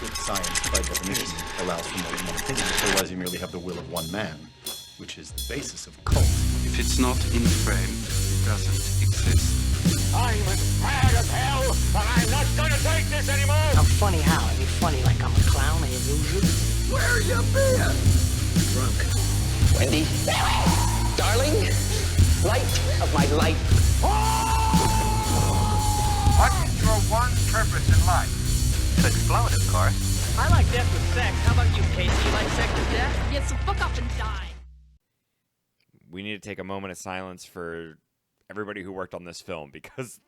If science, by definition, allows for more than one opinion, otherwise you merely have the will of one man, which is the basis of cult. If it's not in frame, it doesn't exist. I'm as mad as hell, and I'm not gonna take this anymore! I'm funny how? I mean funny like I'm a clown, an illusion? Where you been? Drunk. Wendy, darling, light of my life. What's your one purpose in life? To explode, of course. I like death with sex. How about you, Casey? You like sex with death? Yeah, so fuck off and die. We need to take a moment of silence for everybody who worked on this film because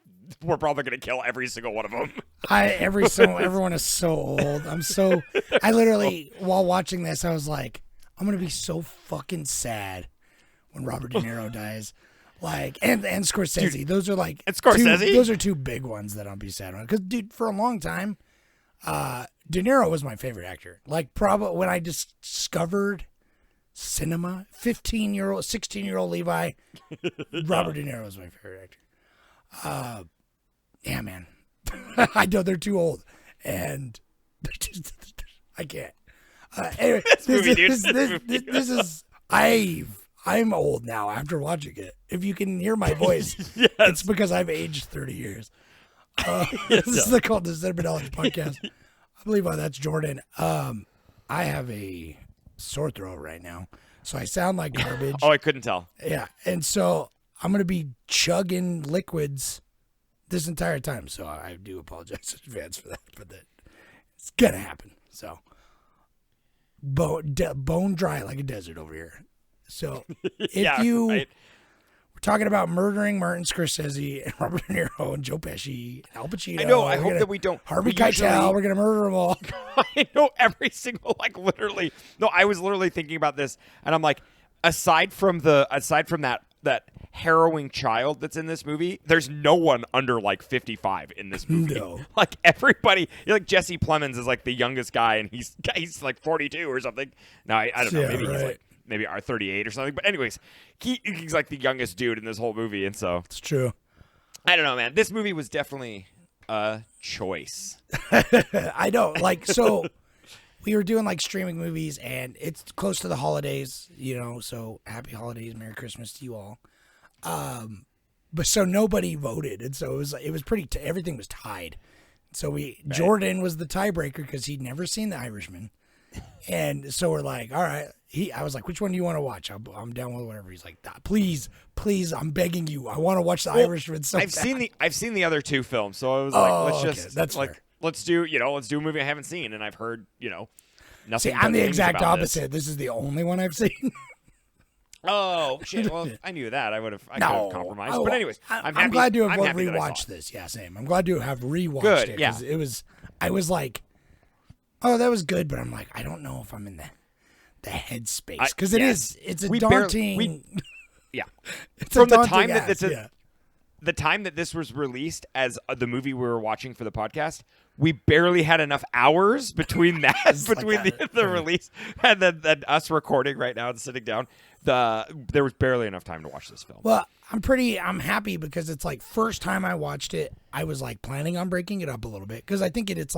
we're probably going to kill every single one of them. Everyone is so old. I literally, while watching this, I was like, I'm going to be so fucking sad when Robert De Niro dies. Like, and Scorsese. Dude, those are like, those are two big ones that I'll be sad on. Because, dude, for a long time, De Niro was my favorite actor. Like, probably when I discovered cinema, 16-year-old Levi, Robert De Niro was my favorite actor. Yeah, man. I know they're too old, and I can't. Anyway, this is I'm old now after watching it. If you can hear my voice, yes. It's because I've aged 30 years. This is called the Cinnamon Knowledge Podcast. I believe that's Jordan. I have a sore throat right now, so I sound like garbage. Oh, I couldn't tell. Yeah, and so I'm going to be chugging liquids this entire time, so I do apologize in advance for that, but it's going to happen. So bone dry like a desert over here. So if we're talking about murdering Martin Scorsese and Robert De Niro and Joe Pesci and Al Pacino. I know. I hope that we don't. Harvey Keitel. We're going to murder them all. I know every single, literally. No, I was literally thinking about this, and I'm like, aside from that harrowing child that's in this movie, there's no one under 55 in this movie. No. Everybody, Jesse Plemons is the youngest guy, and he's 42 or something. No, I don't know. Maybe he's maybe 38 or something. But anyways, he's the youngest dude in this whole movie, and so it's true. I don't know, man. This movie was definitely a choice. I know. So we were doing streaming movies, and it's close to the holidays, so happy holidays, Merry Christmas to you all. But so nobody voted, and so it was pretty. Everything was tied. So Jordan was the tiebreaker because he'd never seen The Irishman, and so we're like, all right. I was like, which one do you want to watch? I'm down with whatever. He's like, please, I'm begging you. I want to watch The Irishman. So I've seen the other two films, so I was let's do a movie I haven't seen, and I've heard nothing. See, I'm the exact opposite. This is the only one I've seen. Oh shit! Well, I knew that. I could have compromised. But anyways, I'm glad to have rewatched this. Yeah, same. I'm glad to have rewatched it because I was like, oh, that was good, but I'm like, I don't know if I'm in the headspace because it's a daunting. It's from a daunting the time ask, the time that this was released as the movie we were watching for the podcast, we barely had enough hours between the release and then us recording right now and sitting down. There was barely enough time to watch this film. Well, I'm happy because it's first time I watched it, I was planning on breaking it up a little bit because I think it's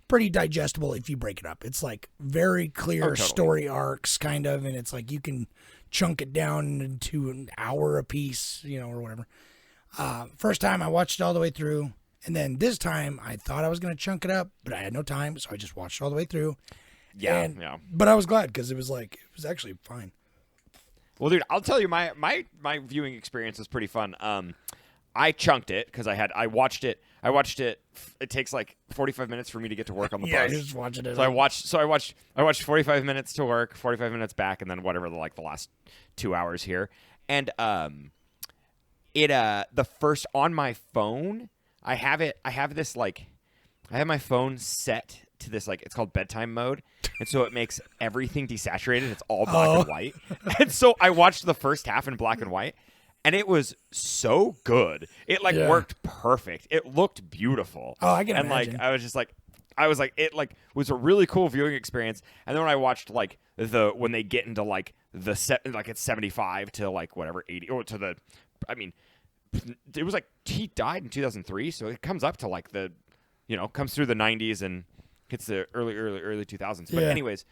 pretty digestible if you break it up. It's very clear story arcs kind of, and it's you can chunk it down into an hour a piece, or whatever. First time I watched it all the way through, and then this time I thought I was going to chunk it up, but I had no time, so I just watched it all the way through. Yeah. But I was glad because it was actually fine. Well, dude, I'll tell you my viewing experience was pretty fun. I chunked it because I watched it. It takes 45 minutes for me to get to work on the bus. Yeah, just watching it. So I watched 45 minutes to work, 45 minutes back, and then whatever the last 2 hours here. And the first on my phone, I have my phone set to this it's called bedtime mode, and so it makes everything desaturated. It's all black and white, and so I watched the first half in black and white. And it was so good. It worked perfect. It looked beautiful. Oh, I can imagine. And it was a really cool viewing experience. And then when I watched when they get into the set it's 75 to whatever 80 or to the, it was he died in 2003, so it comes up to comes through the 90s and hits the early 2000s. But Yeah. anyways,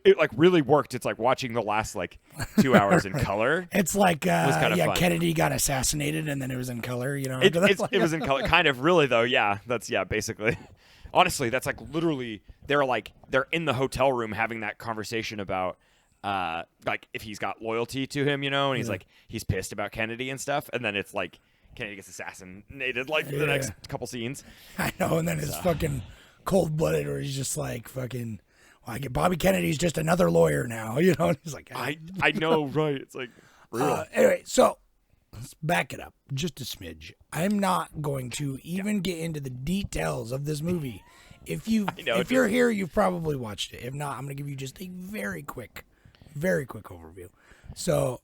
it like really worked. It's like watching the last like 2 hours in color. It's like kinda fun. Kennedy got assassinated and then it was in color. You know, It was in color, kind of really though. Yeah, that's basically. Honestly, that's like literally they're in the hotel room having that conversation about like if he's got loyalty to him, you know, and he's like he's pissed about Kennedy and stuff, and then it's like Kennedy gets assassinated like the next couple scenes. I know, and then it's fucking cold blooded, or he's just like fucking. Like Bobby Kennedy's just another lawyer now, you know. He's like, I know, right? It's like real. Anyway, so let's back it up just a smidge. I'm not going to even get into the details of this movie. If you're here, you've probably watched it. If not, I'm going to give you just a very quick overview. So,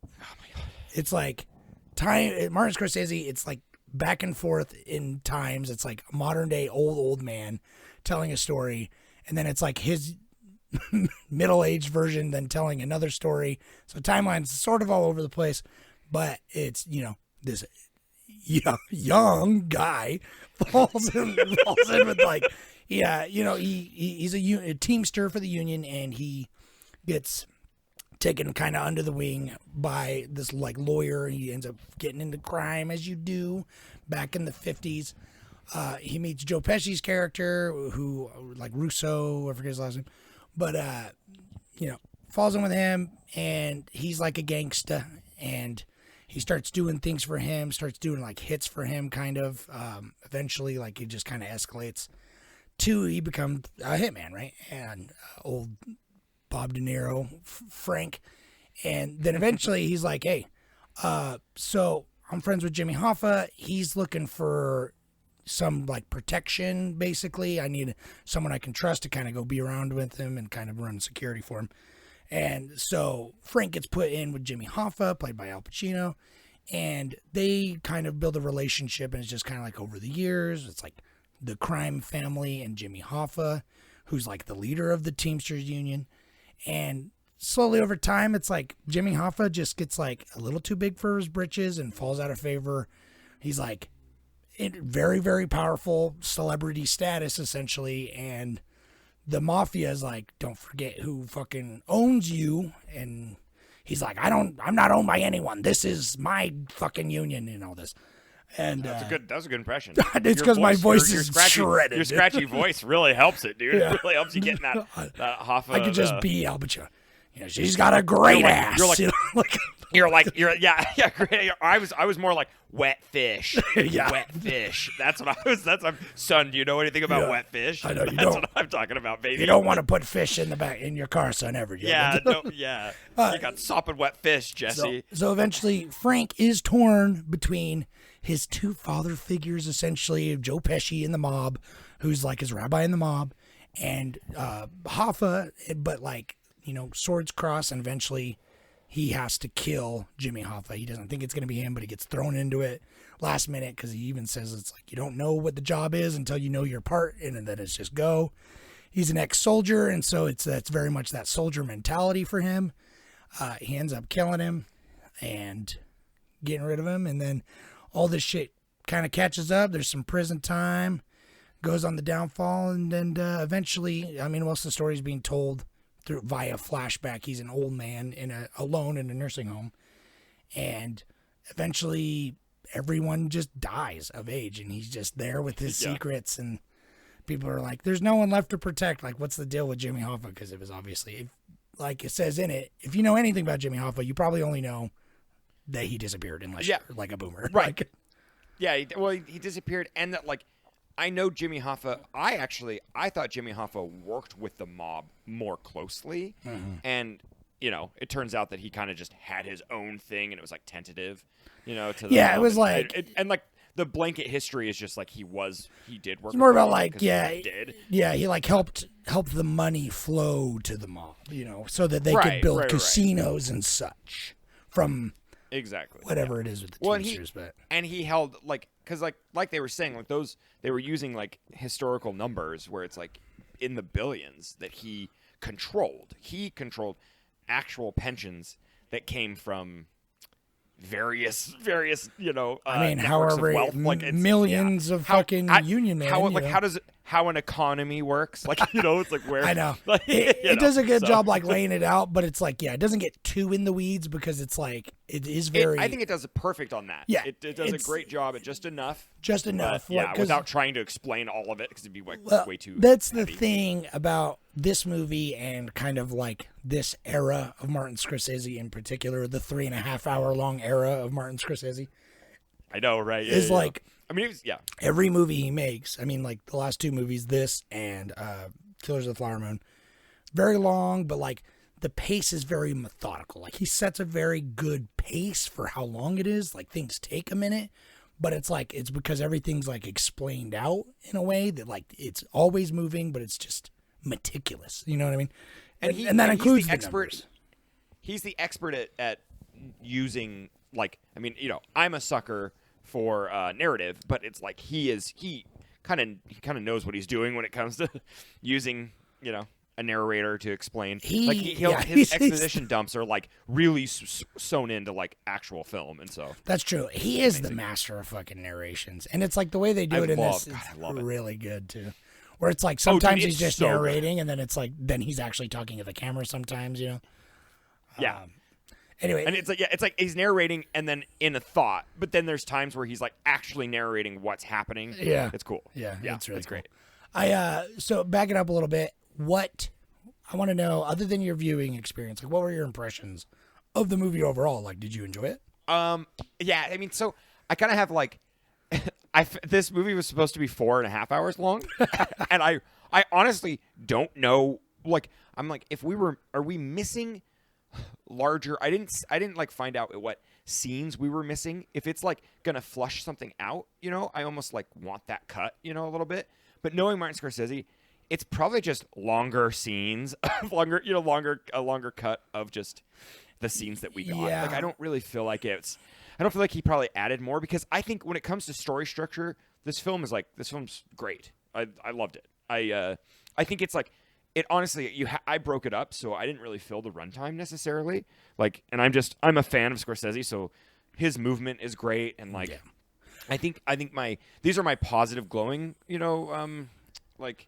it's like Martin Scorsese. It's like back and forth in times. It's like a modern day old man telling a story, and then it's like his middle-aged version then telling another story. So timeline's sort of all over the place, but it's, you know, this young guy falls in with like, yeah, you know, he's a teamster for the union, and he gets taken kind of under the wing by this like lawyer. He ends up getting into crime, as you do back in the 50s. He meets Joe Pesci's character, who like Russo, I forget his last name. But, you know, falls in with him, and he's like a gangsta, and he starts doing things for him, starts doing like hits for him, kind of. Eventually, like, it just kind of escalates to he becomes a hitman, right? And old Bob De Niro, Frank. And then eventually he's like, hey, so I'm friends with Jimmy Hoffa. He's looking for some like protection, basically. I need someone I can trust to kind of go be around with him and kind of run security for him. And so Frank gets put in with Jimmy Hoffa, played by Al Pacino, and they kind of build a relationship, and it's just kind of like over the years. It's like the crime family and Jimmy Hoffa, who's like the leader of the Teamsters Union. And slowly over time, it's like Jimmy Hoffa just gets like a little too big for his britches and falls out of favor. He's like very, very powerful celebrity status, essentially, and the mafia is like, don't forget who fucking owns you. And he's like, I'm not owned by anyone. This is my fucking union and all this. And that was a good impression. It's because my voice is shredded. Your scratchy voice really helps it, dude. Yeah. It really helps you get in that Hoffa. I could just be Al Pacino. You know, she's got a great ass. You're like, great. I was more like wet fish. Yeah. Wet fish. That's what I was. Son, do you know anything about wet fish? I know you That's don't. what I'm talking about, baby. You don't want to put fish in the back in your car, son, ever. Yeah, no, yeah. You got sopping wet fish, Jesse. So eventually, Frank is torn between his two father figures, essentially, Joe Pesci in the mob, who's like his rabbi in the mob, and Hoffa, but like, you know, swords cross, and eventually he has to kill Jimmy Hoffa. He doesn't think it's going to be him, but he gets thrown into it last minute, because he even says it's like, you don't know what the job is until you know your part, and then it's just go. He's an ex-soldier, and so that's very much that soldier mentality for him. He ends up killing him and getting rid of him, and then all this shit kind of catches up. There's some prison time, goes on the downfall, and then eventually, I mean, most of the story is being told via flashback. He's an old man alone in a nursing home, and eventually everyone just dies of age, and he's just there with his secrets, and people are like, there's no one left to protect. Like, what's the deal with Jimmy Hoffa? Because it was obviously, like it says in it, if you know anything about Jimmy Hoffa, you probably only know that he disappeared, unless you're like a boomer. Right. Like, yeah, he disappeared, and that, like, I know Jimmy Hoffa. I thought Jimmy Hoffa worked with the mob more closely, and you know, it turns out that he kind of just had his own thing, and it was like tentative, you know. To the mob. It was like, and like the blanket history is just like he did work. it's more with about them like, did. he like helped the money flow to the mob, you know, so that they could build casinos and such from exactly whatever it is with the Teamsters. And he held like, because like they were saying, like those, they were using like historical numbers where it's like in the billions that he controlled. He controlled actual pensions that came from various I mean, networks however, of wealth. Like, it's, millions of fucking union men. How an economy works. Like, it's like where I know. Like, It does a good job like laying it out, but it's like, it doesn't get too in the weeds because it's like it is very. I think it does it perfect on that. Yeah, it does a great job at just enough. Just enough. Without trying to explain all of it because it'd be way too. That's heavy. the thing about this movie and kind of like this era of Martin Scorsese in particular, the 3.5 hour long era of Martin Scorsese. I know, right? Is like. I mean, every movie he makes, I mean, like the last two movies, this and Killers of the Flower Moon, very long, but like the pace is very methodical. Like he sets a very good pace for how long it is. Like things take a minute, but it's because everything's like explained out in a way that like it's always moving, but it's just meticulous. You know what I mean? And that includes the numbers. He's the expert at using, like, I mean, I'm a sucker for narrative, but it's like he kind of knows what he's doing when it comes to using a narrator to explain. His exposition dumps are like really sewn into like actual film, and so that's true. He is the master of fucking narrations, and it's like the way they do it in this is really good too. Where it's like sometimes he's just narrating, and then it's like then he's actually talking to the camera sometimes, Yeah. Anyway, and it's like he's narrating and then in a thought, but then there's times where he's like actually narrating what's happening. Yeah, it's cool. Yeah, it's really great. So back it up a little bit. What I want to know, other than your viewing experience, like what were your impressions of the movie overall? Like, did you enjoy it? Yeah. I mean, so I kind of have like, this movie was supposed to be 4.5 hours long, and I honestly don't know. Like, I'm like, are we missing larger? I didn't like find out what scenes we were missing. If it's like gonna flush something out, I almost like want that cut, a little bit. But knowing Martin Scorsese, it's probably just longer scenes, a longer cut of just the scenes that we got. Yeah. Like, I don't really feel like I don't feel like he probably added more, because I think when it comes to story structure, this film's great. I loved it. I think it's like, it honestly, I broke it up, so I didn't really feel the runtime necessarily. Like, and I'm a fan of Scorsese, so his movement is great, and like, I think these are my positive glowing, like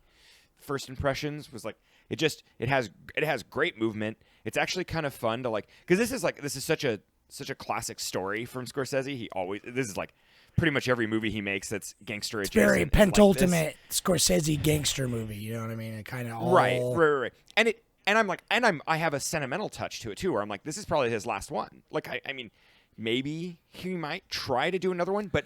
first impressions was like, it has great movement. It's actually kind of fun to like, because this is such a classic story from Scorsese. This is like pretty much every movie he makes that's gangster adjacent. It's very pentultimate like Scorsese gangster movie. You know what I mean? It kind of all right. And I have a sentimental touch to it too, where I'm like, this is probably his last one. Like, I mean, maybe he might try to do another one, but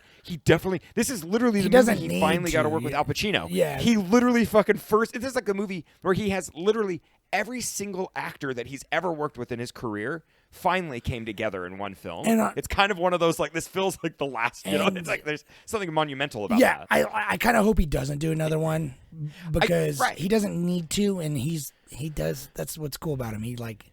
this is literally the movie he finally got to work with Al Pacino. Yeah. He literally this is like a movie where he has literally every single actor that he's ever worked with in his career finally came together in one film. And it's kind of one of those, like, this feels like the last, it's like there's something monumental about that. Yeah, I kind of hope he doesn't do another one, because he doesn't need to, and he does. That's what's cool about him. He, like,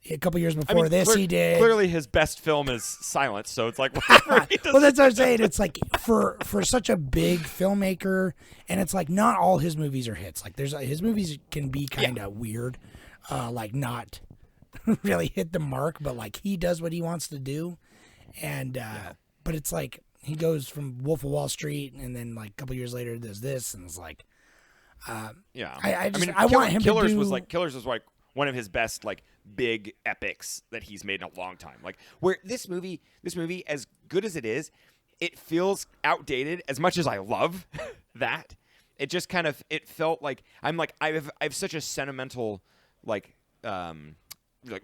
a couple years before he did. Clearly his best film is Silence, so it's like, whatever he does. Well, that's what I'm saying. It's like, for such a big filmmaker, and it's like not all his movies are hits. Like, his movies can be kind of weird, like not really hit the mark, but like he does what he wants to do, and but it's like he goes from Wolf of Wall Street, and then like a couple years later does this, and it's like, I want him Killers to do. Killers was like one of his best like big epics that he's made in a long time. Like, where this movie, as good as it is, it feels outdated. As much as I love that, it just kind of, it felt like I have such a sentimental like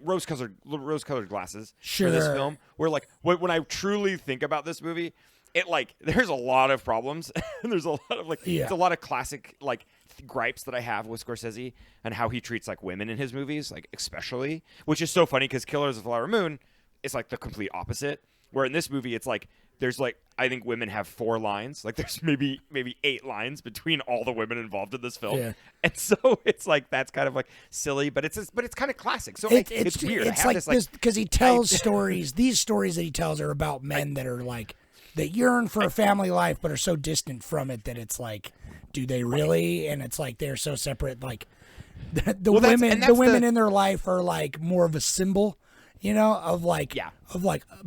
rose-colored glasses for this film, where like when I truly think about this movie, it like there's a lot of problems and there's a lot of like it's a lot of classic like gripes that I have with Scorsese and how he treats like women in his movies, like especially, which is so funny because Killers of the Flower Moon is like the complete opposite, where in this movie it's like there's like, I think women have 4 lines. Like, there's maybe 8 lines between all the women involved in this film. Yeah. And so it's like, that's kind of like silly, but it's kind of classic. So it's weird. It's like this, because he tells stories. These stories that he tells are about men that are like, that yearn for a family life, but are so distant from it that it's like, do they really? And it's like, they're so separate. Like the women in their life are like more of a symbol. you know, of like Yeah.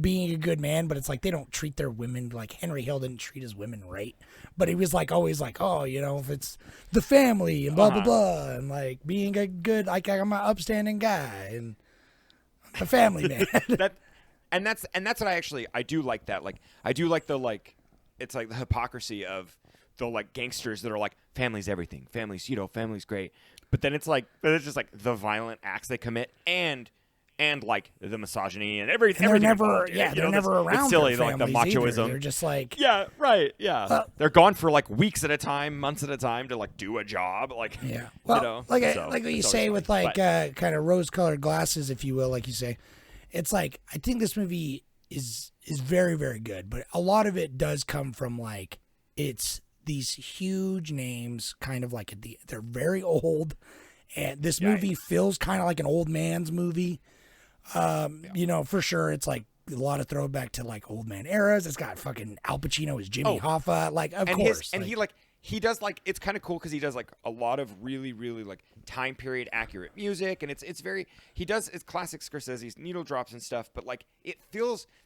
being a good man, but it's like they don't treat their women like Henry Hill didn't treat his women right. But he was like always like, oh, you know, if it's the family and blah blah blah, and like being a good, like I'm an upstanding guy and a family man. That's what I do like that. Like I do like the like it's like the hypocrisy of the like gangsters that are like family's everything. Family's, you know, family's great. But then it's just like the violent acts they commit and like the misogyny and everything. And they're never, involved in it, yeah, you they're know, never around. It's silly, their like the families either. machoism. They're just like, yeah, right, yeah. They're gone for like weeks at a time, months at a time to like do a job, like yeah. Well, you know, like so what you it's say always with funny. like But- kind of rose-colored glasses, if you will, like you say. It's like I think this movie is very, very good, but a lot of it does come from like it's these huge names, kind of like they're very old, and this movie feels kind of like an old man's movie. You know, for sure, it's like a lot of throwback to like old man eras. It's got fucking Al Pacino as Jimmy Hoffa, like of course, he does like it's kind of cool because he does like a lot of really like time period accurate music, and it's very it's classic Scorsese's needle drops and stuff, but like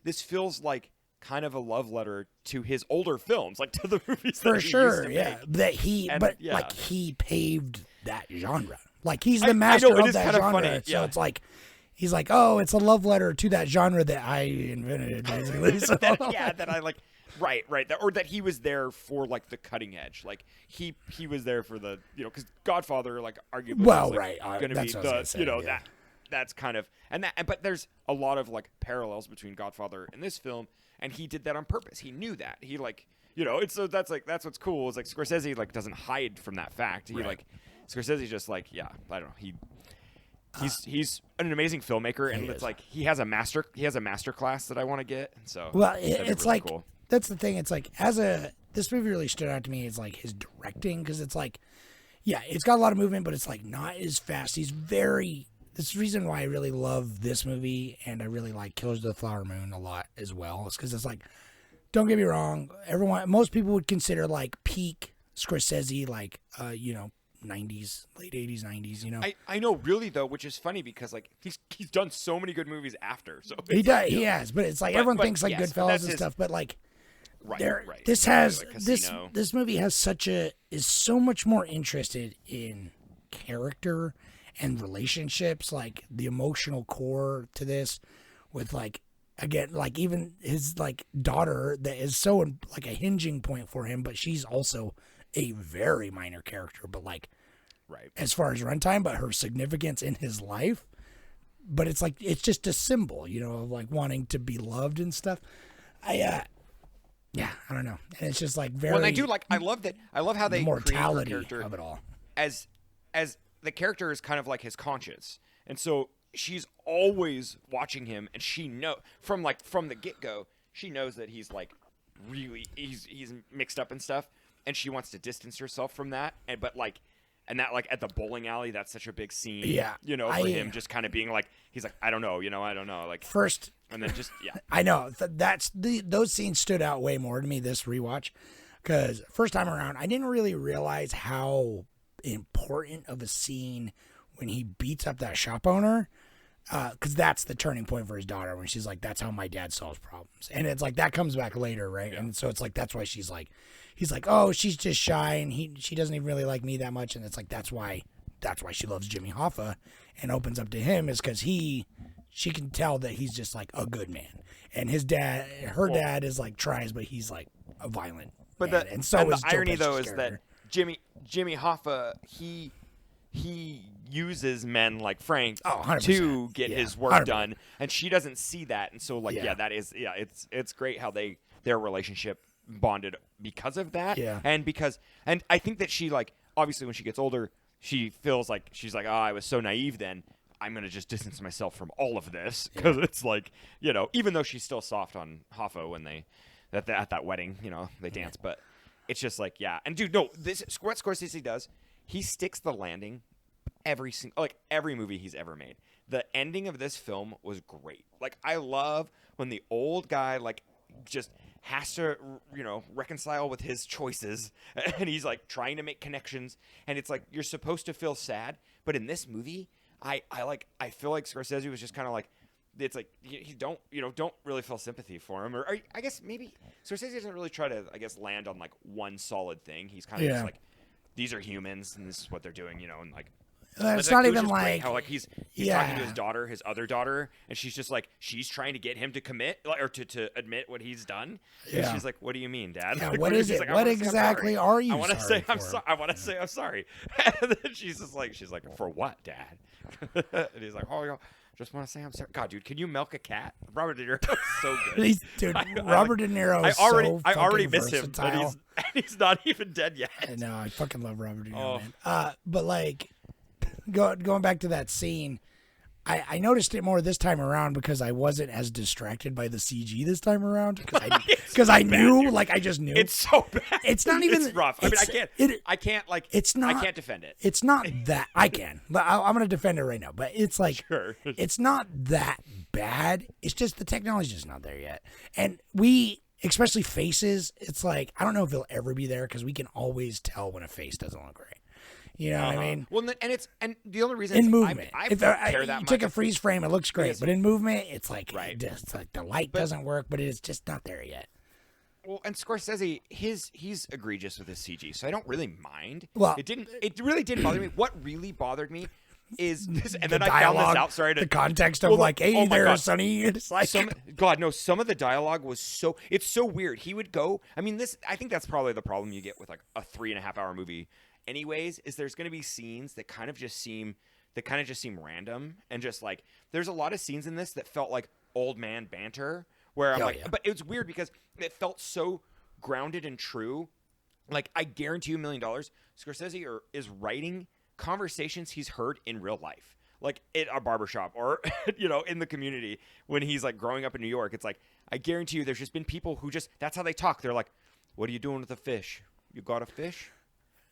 this feels like kind of a love letter to his older films, like to the movies for that he sure, used to yeah. make. That he, And, but yeah. like he paved that genre. Like he's the I master know, it of is that kind of genre. funny, So yeah. it's like he's like, oh, it's a love letter to that genre that I invented, basically. So, that I like. Right. Or that he was there for like the cutting edge. Like he was there for the, you know, because Godfather like arguably Well, was, like, right. going to be That's what I was gonna say, you know yeah. that's kind of but there's a lot of like parallels between Godfather and this film, and he did that on purpose. He knew that. He like, you know, it's so that's what's cool is like Scorsese like doesn't hide from that fact. He like Scorsese's just like, yeah, I don't know. He's an amazing filmmaker, and it's like he has a master class that I want to get. So well, that'd be it's really like cool. that's the thing. It's like this movie really stood out to me is like his directing, because it's like, yeah, it's got a lot of movement, but it's like not as fast. This is the reason why I really love this movie, and I really like Killers of the Flower Moon a lot as well. It's because it's like, don't get me wrong, most people would consider like peak Scorsese, like you know, 90s, late 80s, 90s, you know. I know, really though, which is funny because like he's done so many good movies after. So He does, he has, but it's like everyone thinks like yes, but Goodfellas that's and his- stuff, but like right. this has Like this Casino. this movie has is so much more interested in character and relationships, like the emotional core to this, with like again like even his like daughter that is so like a hinging point for him, but she's also a very minor character, but like as far as runtime, but her significance in his life. But it's like it's just a symbol, you know, of like wanting to be loved and stuff. I don't know, and it's just like very. Well, and I do like. I love how they mortality create her character of it all. as the character is kind of like his conscience, and so she's always watching him, and she from the get go, she knows that he's like really he's mixed up and stuff, and she wants to distance herself from that, and that like at the bowling alley, that's such a big scene, Yeah, you know, for him just kind of being like, he's like, I don't know, like First, and then just I know those scenes stood out way more to me this rewatch, because first time around I didn't really realize how important of a scene when he beats up that shop owner, because that's the turning point for his daughter when she's like, that's how my dad solves problems, and it's like that comes back later, right? And so it's like that's why he's like, oh, she's just shy and she doesn't even really like me that much, and it's like that's why she loves Jimmy Hoffa and opens up to him, is because she can tell that he's just like a good man, and her dad is like tries, but he's like a violent But man. and so the is Joe irony Pesci's though is character. that Jimmy Hoffa he uses men like Frank 100%. to get Yeah, his work 100%. done, and she doesn't see that, and so like Yeah. that is it's great how their relationship bonded because of that, Yeah. and I think that she like obviously when she gets older she feels like she's like, oh, I was so naive then. I'm going to just distance myself from all of this, because it's like, you know, even though she's still soft on Hoffa when at that wedding, you know, they dance, but it's just like, yeah. And dude, no, what Scorsese does, he sticks the landing every movie he's ever made. The ending of this film was great. Like, I love when the old guy, like, just has to, you know, reconcile with his choices, and he's like trying to make connections, and it's like you're supposed to feel sad, but in this movie I feel like Scorsese was just kind of like, it's like you don't really feel sympathy for him, or I guess maybe Scorsese doesn't really try to land on like one solid thing. He's kind of just like, these are humans and this is what they're doing, and like. It's not even like how like he's talking to his daughter, his other daughter, and she's just like she's trying to get him to commit or to admit what he's done. And she's like, "What do you mean, Dad? Yeah, like, what is it? Like, what exactly are you? I want to sorry say I'm sorry. I want to say I'm sorry." And then she's like, "For what, Dad?" And he's like, "Oh, just want to say I'm sorry." God, dude, can you milk a cat? Robert De Niro is so good. Dude, Robert De Niro is I already so miss him, versatile. and he's not even dead yet. I know, I fucking love Robert De Niro, man. But like. Going back to that scene, I noticed it more this time around because I wasn't as distracted by the CG this time around because I knew, like I just knew it's so bad. It's not even. It's rough. I mean, I can't like. It's not. I can't defend it. It's not that I can. I'm gonna defend it right now. But it's like, sure. It's not that bad. It's just the technology's just not there yet, and we. Especially faces, it's like I don't know if it'll ever be there because we can always tell when a face doesn't look right. You know what I mean? Well, and the only reason in movement, I if don't care that you much. take a freeze frame, it looks great, but in movement, it's like It's like the light doesn't work, but it's just not there yet. Well, and Scorsese, he's egregious with his CG, so I don't really mind. Well, it really didn't bother me. What really bothered me is this, and then the I found dialogue, this out. Sorry, the context of like, hey there, God. Sonny. It's like, some of the dialogue was it's so weird. He would go. I mean, I think that's probably the problem you get with like a 3.5 hour movie. Anyways, is there's going to be scenes that kind of just seem random and just like there's a lot of scenes in this that felt like old man banter where I'm but it was weird because it felt so grounded and true. Like I guarantee you $1 million, Scorsese is writing conversations he's heard in real life, like at a barbershop or in the community when he's like growing up in New York. It's like I guarantee you there's just been people who just that's how they talk. They're like, "What are you doing with the fish? You got a fish?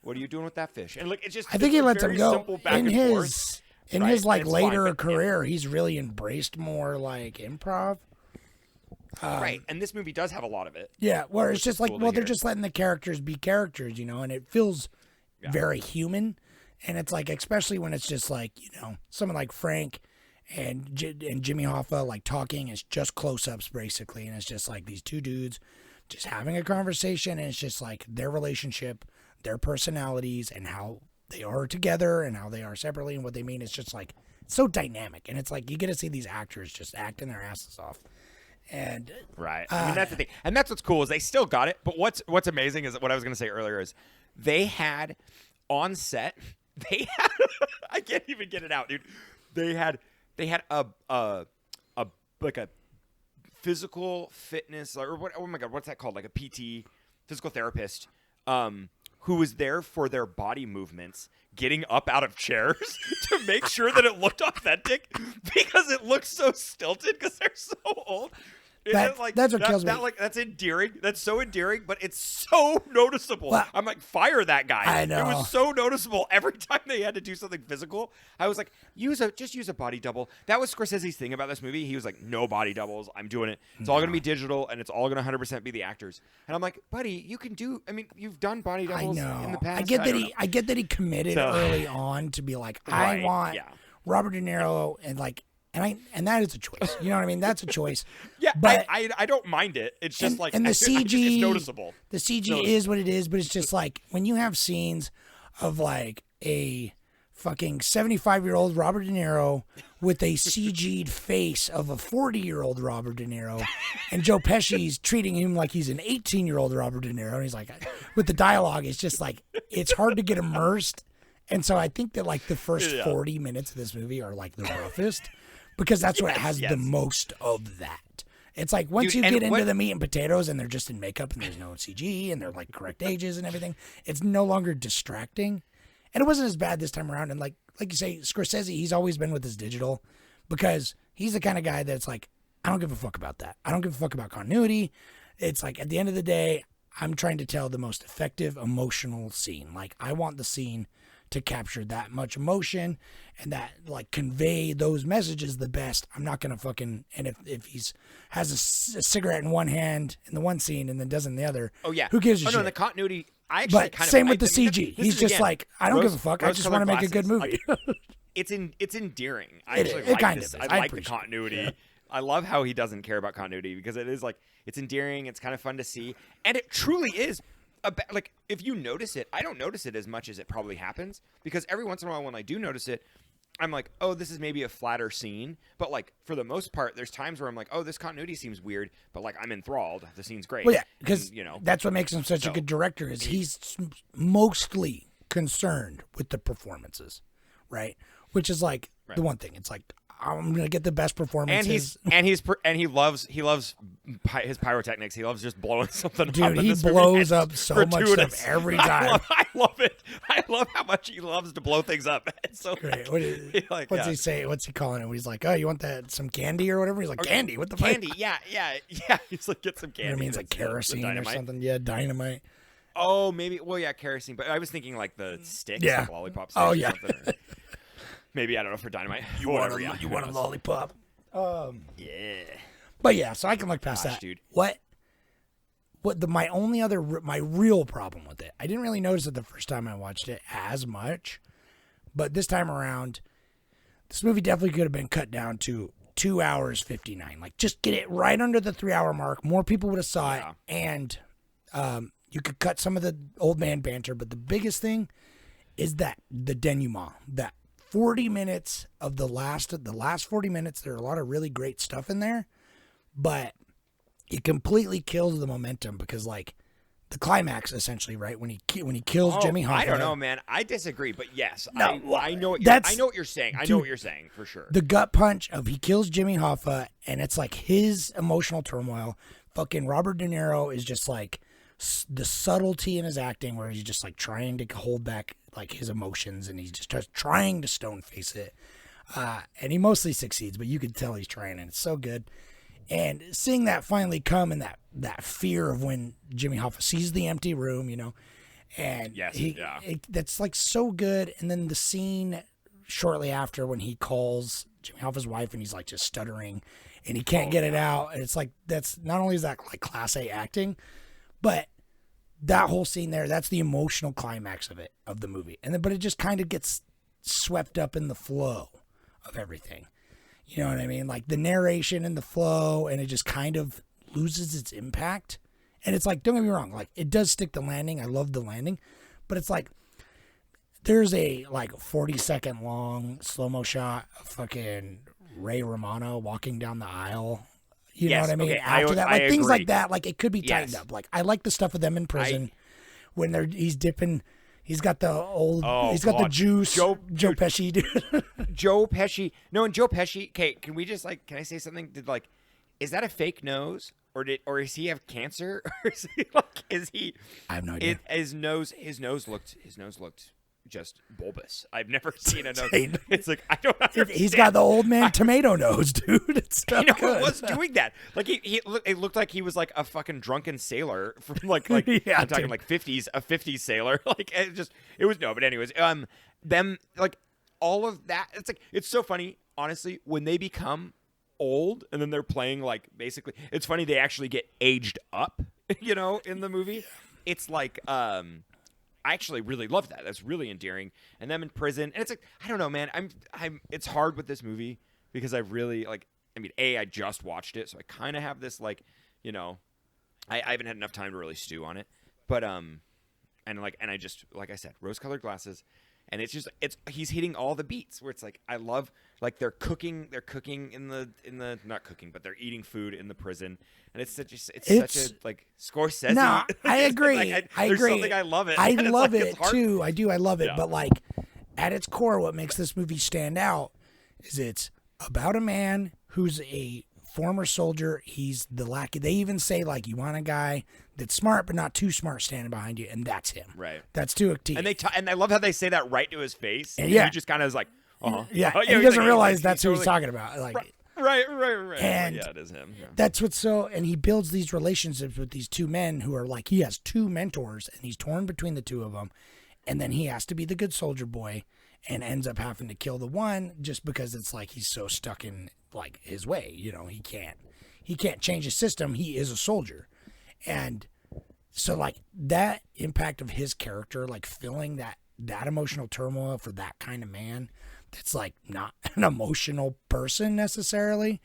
What are you doing with that fish?" And like it's just I think he lets him go in his like later fine, career. He's really embraced more like improv. Right, and this movie does have a lot of it. Yeah, where it's just like, cool well, to they're hear. just letting the characters be characters, and it feels very human. And it's like, especially when it's just like, someone like Frank and Jimmy Hoffa like talking, it's just close-ups basically, and it's just like these two dudes just having a conversation, and it's just like their relationship, their personalities, and how they are together and how they are separately and what they mean. It's just like so dynamic, and it's like you get to see these actors just acting their asses off. And right, I mean that's the thing, and that's what's cool is they still got it. But what's amazing is what I was going to say earlier is they had on set. They had I can't even get it out, dude. They had a like a physical fitness or what? Oh my god, what's that called? Like a PT, physical therapist, who was there for their body movements, getting up out of chairs to make sure that it looked authentic because it looks so stilted because they're so old. That's what kills me. That's endearing. That's so endearing, but it's so noticeable. Well, I'm like, fire that guy. I know. It was so noticeable every time they had to do something physical. I was like, just use a body double. That was Scorsese's thing about this movie. He was like, no body doubles. I'm doing it. It's all going to be digital, and it's all going to 100% be the actors. And I'm like, buddy, you can do. I mean, you've done body doubles in the past. I get that he committed early on to be like, I want Robert De Niro and like. And that is a choice. You know what I mean? That's a choice. Yeah, but I don't mind it. It's just like and the CG it's noticeable. The CG is what it is, but it's just like when you have scenes of like a fucking 75-year-old Robert De Niro with a CG'd face of a 40-year-old Robert De Niro, and Joe Pesci's treating him like he's an 18-year-old Robert De Niro, and he's like, with the dialogue, it's just like it's hard to get immersed. And so I think that like the first 40 minutes of this movie are like the roughest. Because that's what has the most of that. It's like once you get into the meat and potatoes and they're just in makeup and there's no CG and they're like correct ages and everything, it's no longer distracting. And it wasn't as bad this time around. And like you say, Scorsese, he's always been with his digital because he's the kind of guy that's like, I don't give a fuck about that. I don't give a fuck about continuity. It's like at the end of the day, I'm trying to tell the most effective emotional scene. Like I want the scene to capture that much emotion and that like convey those messages the best. I'm not gonna fucking, and if he's has a cigarette in one hand in the one scene and then doesn't in the other, who gives a shit? No, the continuity. I actually but same with the CG. He's just like, I don't give a fuck. I just want to make a good movie. it's endearing. I It actually is. It like kind this. of is. I I like the appreciate it. continuity. I love how he doesn't care about continuity because it is like it's endearing. It's kind of fun to see, and it truly is. Like if you notice it, I don't notice it as much as it probably happens because every once in a while when I do notice it, I'm like, oh, this is maybe a flatter scene. But like for the most part, there's times where I'm like, oh, this continuity seems weird, but like I'm enthralled. The scene's great. Well, yeah, because you know that's what makes him such a good director. Is he's mostly concerned with the performances, right? Which is like the one thing. It's like I'm gonna get the best performances. And he loves his pyrotechnics. He loves just blowing something up. Dude, in he this movie. blows It's up so much gratuitous. stuff every time. I love it. I love how much he loves to blow things up. It's so Great. like, What's he say? What's he calling it? He's like, oh, you want some candy or whatever? He's like, candy? What the fuck? Candy, yeah. He's like, get some candy. It means like That's, kerosene or dynamite. something. Yeah, dynamite. Oh, maybe. Well, yeah, kerosene. But I was thinking like the sticks, Yeah. like lollipop sticks. Oh, or yeah. something, or maybe I don't know for dynamite. You Whatever, want yeah. a lollipop? Yeah. But yeah, so I can look past Gosh, that. dude. My real problem with it, I didn't really notice it the first time I watched it as much, but this time around, this movie definitely could have been cut down to 2 hours 59. Like, just get it right under the 3 hour mark. More people would have saw it, and you could cut some of the old man banter. But the biggest thing is that the denouement, that 40 minutes of the last 40 minutes. There are a lot of really great stuff in there, but it completely kills the momentum because, like, the climax essentially, right when he kills Jimmy Hoffa. I don't know, man. I disagree, but yes, No, I know what that's- I know what you're saying. I dude, know what you're saying for sure. The gut punch of he kills Jimmy Hoffa, and it's like his emotional turmoil. Fucking Robert De Niro is just like the subtlety in his acting, where he's just like trying to hold back like his emotions, and he's just trying to stone face it. And he mostly succeeds, but you can tell he's trying, and it's so good. And seeing that finally come, and that fear of when Jimmy Hoffa sees the empty room, and Yes, that's like so good. And then the scene shortly after when he calls Jimmy Hoffa's wife, and he's like just stuttering, and he can't get it out. And it's like, that's not only is that like class A acting, but that whole scene there, that's the emotional climax of the movie. And then, but it just kind of gets swept up in the flow of everything. You know what I mean? Like the narration and the flow, and it just kind of loses its impact. And it's like, don't get me wrong, like it does stick the landing. I love the landing, but it's like there's a like 40-second long slow-mo shot of fucking Ray Romano walking down the aisle. You know what I mean? okay, After that, like I things agree. like that, like it could be tightened Yes. up. Like I like the stuff with them in prison when he's dipping. He's got the old. He's got the God. juice. Joe Dude. Pesci, dude. Joe Pesci. No, and Joe Pesci. Okay, can we just like? Can I say something? Is that a fake nose, or does he have cancer, or is he? I have no idea. His nose looked just bulbous. I've never seen a nose. It's like I don't understand. He's got the old man tomato nose, dude. It's You not know, good. it was doing that. Like it looked like he was like a fucking drunken sailor from like Yeah, I'm talking dude. like 50s, a 50s sailor. Like it was no, but anyways, them like all of that. It's like it's so funny, honestly, when they become old and then they're playing like basically. It's funny they actually get aged up, in the movie. It's like I actually really love that. That's really endearing. And them in prison, and it's like I don't know, man. It's hard with this movie because I really like. I mean, I just watched it, so I kind of have this like, I haven't had enough time to really stew on it. But and I just like I said, rose-colored glasses, and he's hitting all the beats where it's like I love like they're cooking in the not cooking, but they're eating food in the prison, and it's such a like Scorsese. No, I agree. Like, I there's agree. something I love it. I And it's love like, it it's hard- too. I do. I love it. Yeah. But like at its core, what makes this movie stand out is it's about a man who's a former soldier. He's the lackey. They even say like you want a guy that's smart but not too smart standing behind you, and that's him. Right. That's to a T. And I love how they say that right to his face. And And yeah. he just kind of is like, Yeah, Oh, and he he's doesn't like- realize he's that's who he's totally- talking about. Like, Right. And yeah, it is him. Yeah. that's what's so, and he builds these relationships with these two men who are like, he has two mentors, and he's torn between the two of them, and then he has to be the good soldier boy, and ends up having to kill the one just because it's like he's so stuck in like his way. He can't change his system. He is a soldier, and so like that impact of his character, like filling that that emotional turmoil for that kind of man that's like not an emotional person necessarily,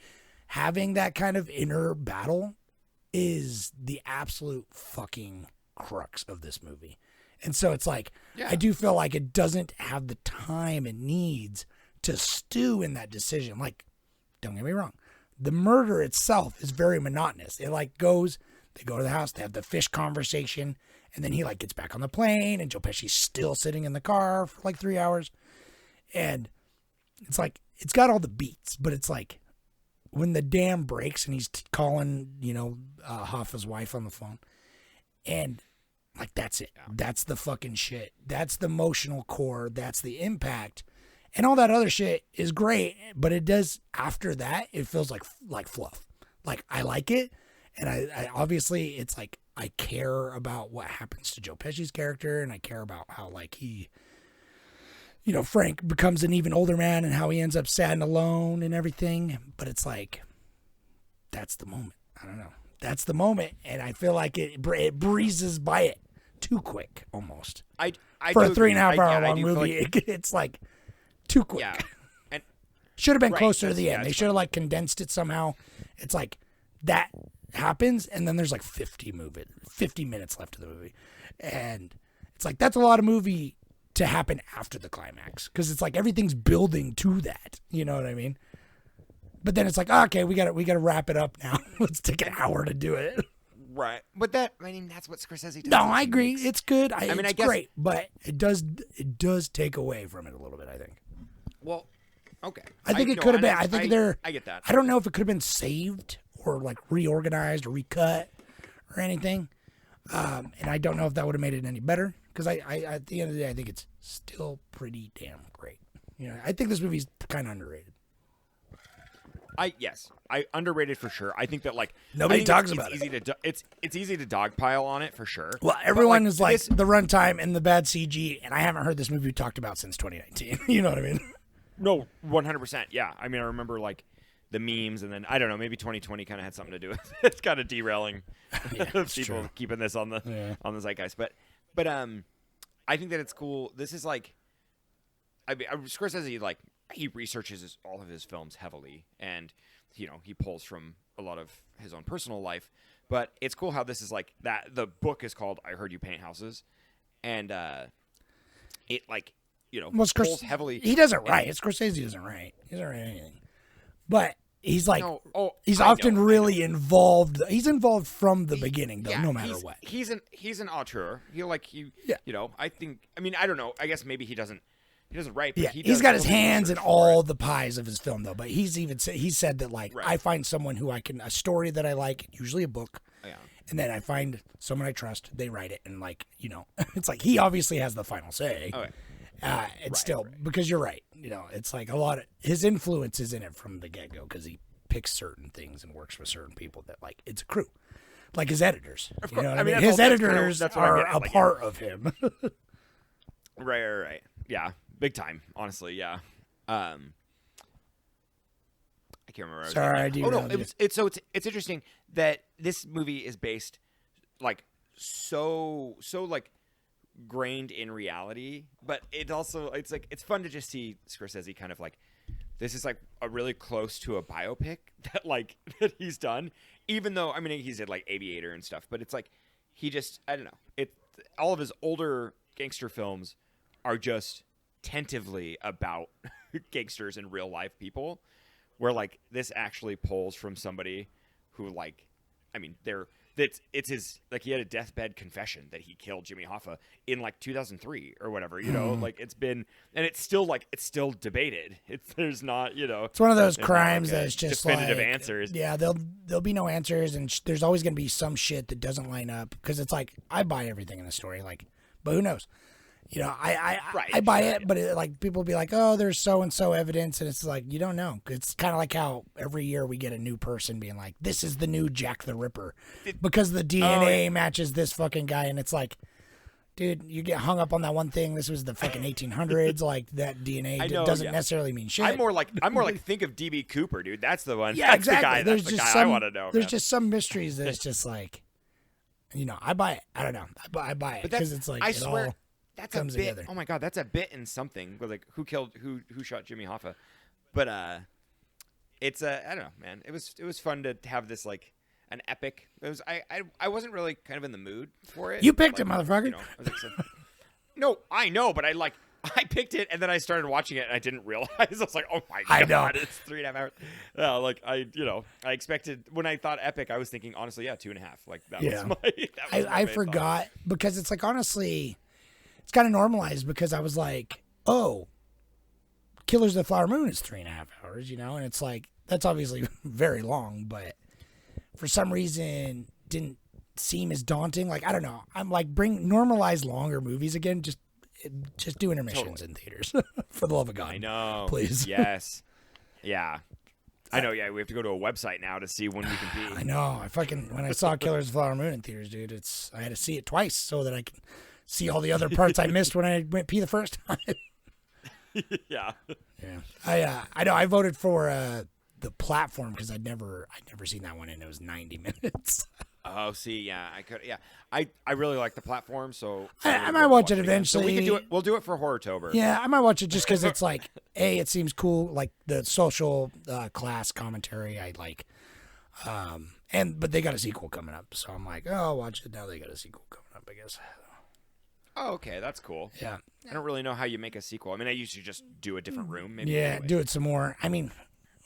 having that kind of inner battle is the absolute fucking crux of this movie. And so it's like, I do feel like it doesn't have the time it needs to stew in that decision. Like, don't get me wrong, the murder itself is very monotonous. It like goes, they go to the house, they have the fish conversation, and then he like gets back on the plane, and Joe Pesci's still sitting in the car for like 3 hours. And it's like, it's got all the beats, but it's like when the dam breaks and he's calling, Hoffa's wife on the phone, and like, that's it. That's the fucking shit. That's the emotional core. That's the impact. And all that other shit is great, but it does, after that, it feels like fluff. Like, I like it, and I obviously, it's like, I care about what happens to Joe Pesci's character, and I care about how, like, he, Frank becomes an even older man and how he ends up sad and alone and everything. But it's like, that's the moment. I don't know. That's the moment, and I feel like it breezes by it too quick, almost. I For a do 3.5 agree. hour long movie, it's like too quick. Yeah. And should have been Right, closer to the that's- end. yeah, They it's should have like condensed it somehow. It's like that happens, and then there's like 50 minutes left of the movie, and it's like that's a lot of movie to happen after the climax, because it's like everything's building to that. You know what I mean? But then it's like, okay, we got to wrap it up now. Let's take an hour to do it. Right. But that's what Scorsese does. No, I agree. It's good. I it's guess, great, but it does take away from it a little bit, I think. Well, okay. I think it could have been. I get that. I don't know if it could have been saved or like reorganized or recut or anything. And I don't know if that would have made it any better, because I at the end of the day, I think it's still pretty damn great. I think this movie's kind of underrated. I underrated for sure. I think that like Nobody talks about it. It's easy to dogpile on it for sure. Well, everyone is like the runtime and the bad CG, and I haven't heard this movie talked about since 2019. You know what I mean? No, 100%. Yeah, I mean, I remember like the memes, and then I don't know, maybe 2020 kind of had something to do with it. It's kind of derailing people true. keeping this on the zeitgeist. But I think that it's cool. This is like, I mean, Scorsese like. He researches all of his films heavily, and he pulls from a lot of his own personal life. But it's cool how this is like that. The book is called "I Heard You Paint Houses," and it like pulls heavily. He doesn't write. Scorsese doesn't write. He doesn't write anything. But he's like, he's often really involved. He's involved from the beginning, though, no matter what. He's an auteur. I think. I mean, I don't know. I guess maybe he doesn't. He doesn't write, but he's got his hands in all the pies of his film, though. But he said that like I find someone who a story that I like, usually a book, and then I find someone I trust. They write it, and like it's like he obviously has the final say. Okay. It's still because you're right. It's like a lot of his influence is in it from the get go, because he picks certain things and works with certain people that like it's a crew, like his editors. You know what I mean? His editors are a part of him. Right. Yeah. Big time, honestly, yeah. I can't remember. Sorry, I do. It's interesting that this movie is based like so like grained in reality, but it's fun to just see Scorsese kind of like this is like a really close to a biopic that he's done, even though I mean he did like Aviator and stuff, but it's like he just I don't know all of his older gangster films are just tentatively about gangsters and real life people, where like this actually pulls from somebody who like I mean it's his like he had a deathbed confession that he killed Jimmy Hoffa in like 2003 or whatever, like it's been, and it's still debated. There's not it's one of those crimes that's just definitive like, answers. Yeah, there'll be no answers, and there's always gonna be some shit that doesn't line up, because it's like I buy everything in the story, like, but who knows? I buy it, but like people will be like, oh, there's so and so evidence, and it's like you don't know. It's kind of like how every year we get a new person being like, this is the new Jack the Ripper, because the DNA matches this fucking guy, and it's like, dude, you get hung up on that one thing. This was the fucking 1800s. Like that DNA doesn't necessarily mean shit. I'm more like think of DB Cooper, dude. That's the one. Yeah, that's exactly. That's the guy I want to know. There's just some mysteries that it's just like, I buy it. I don't know. I buy it because it's like I swear. that's comes a bit. together. Oh my god, that's a bit in something. Like who shot Jimmy Hoffa? But it's I don't know, man. It was fun to have this like an epic. It was I wasn't really kind of in the mood for it. You picked it, like, motherfucker. You know, I was excited. No, I know, but I picked it and then I started watching it and I didn't realize. I was like, oh my I god, know. it's 3.5 hours. Like I expected when I thought epic, I was thinking honestly, 2.5. Like that was my. That was my I main forgot because it's like honestly, it's kind of normalized because I was like, oh, Killers of the Flower Moon is 3.5 hours, and it's like that's obviously very long, but for some reason didn't seem as daunting. Like I don't know, I'm like normalize longer movies again. Just do intermissions in theaters for the love of God. I know, please. Yes, yeah. I know, yeah. We have to go to a website now to see when we can be. I know. When I saw Killers of the Flower Moon in theaters, dude, I had to see it twice so that I can see all the other parts I missed when I went pee the first time. Yeah. Yeah. I know. I voted for the Platform because I'd never seen that one, and it was 90 minutes. Oh, see, yeah, I could, yeah. I really like the Platform, so I might watch it again. eventually. So we can do it. We'll do it for Horrortober. Yeah, I might watch it just because it's like, it seems cool, like the social class commentary I like. But they got a sequel coming up, so I'm like, oh, I'll watch it now. They got a sequel coming up, I guess. Oh, okay, that's cool. Yeah. I don't really know how you make a sequel. I mean, I used to just do a different room. Maybe. Yeah, anyway. do it some more. I mean,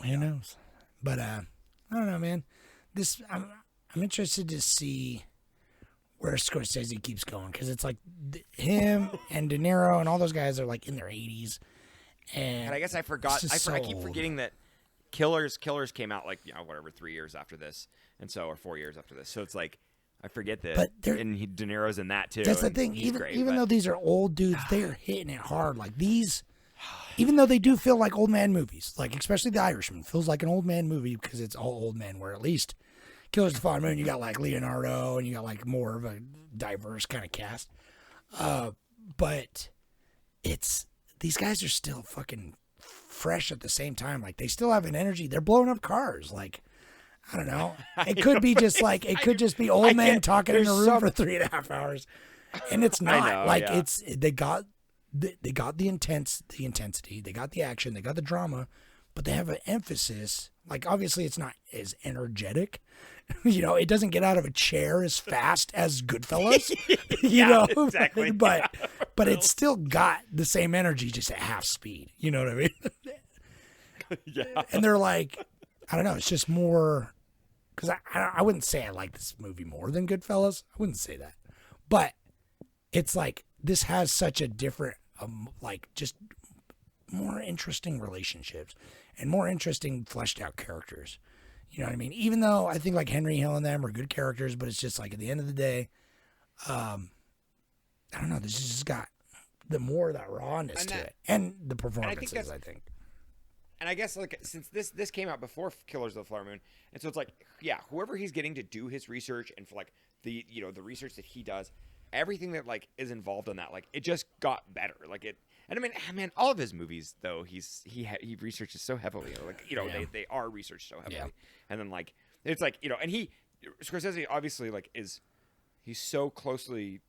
who knows? But I don't know, man. I'm interested to see where Scorsese keeps going because it's like him and De Niro and all those guys are like in their 80s. And I guess I forgot. I keep old. forgetting that Killers came out like 3 years after this, and so or 4 years after this. So it's like I forget that. But De Niro's in that too. That's the and thing. he's great, Even but- though these are old dudes, they're hitting it hard. Like these, even though they do feel like old man movies, like especially The Irishman feels like an old man movie because it's all old men. Where at least Killers of the Flower Moon, you got like Leonardo and you got like more of a diverse kind of cast. But these guys are still fucking fresh at the same time. Like they still have an energy. They're blowing up cars. Like I don't know. It could be just like could just be old men talking in a room for 3.5 hours, and it's not it's they got the intensity, they got the action, they got the drama, but they have an emphasis. Like obviously, it's not as energetic. It doesn't get out of a chair as fast as Goodfellas. Exactly. but it's still got the same energy, just at half speed. You know what I mean? Yeah. And they're like, I don't know. It's just more because I wouldn't say I like this movie more than Goodfellas. I wouldn't say that, but it's like this has such a different, like just more interesting relationships and more interesting fleshed out characters. You know what I mean? Even though I think like Henry Hill and them are good characters, but it's just like at the end of the day, I don't know. This has just got the more of that rawness to it, and the performances. I think. And I guess like since this came out before Killers of the Flower Moon, and so it's like whoever he's getting to do his research and for like the the research that he does, everything that like is involved in that, like it just got better. Like it. And I mean, man, all of his movies though he researches so heavily. Like they are researched so heavily, and then like it's like and Scorsese obviously like he's so closely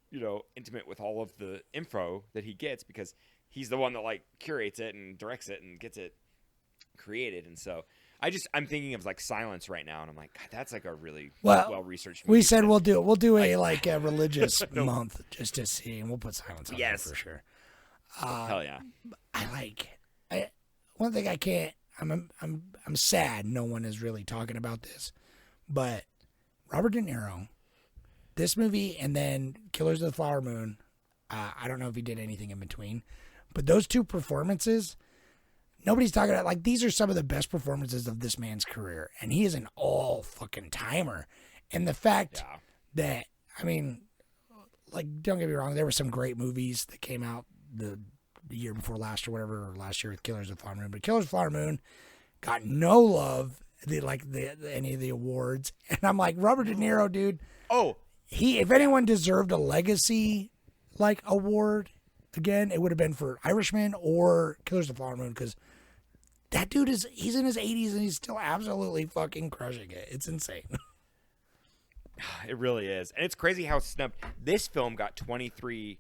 intimate with all of the info that he gets because he's the one that like curates it and directs it and gets it created. And so I'm thinking of like Silence right now, and I'm like, God, that's like a really well researched movie. We said we'll do a religious month just to see, and we'll put Silence on there for sure. Hell yeah! One thing I can't. I'm sad no one is really talking about this, but Robert De Niro, this movie, and then Killers of the Flower Moon. I don't know if he did anything in between, but those two performances, nobody's talking about. Like these are some of the best performances of this man's career, and he is an all fucking timer. And the fact that don't get me wrong, there were some great movies that came out the year before last or whatever, or last year with Killers of the Flower Moon. But Killers of the Flower Moon got no love, any of the awards. And I'm like, Robert De Niro, dude. Oh. If anyone deserved a legacy award, again, it would have been for Irishman or Killers of the Flower Moon, because that dude he's in his 80s and he's still absolutely fucking crushing it. It's insane. It really is. And it's crazy how snubbed. This film got 23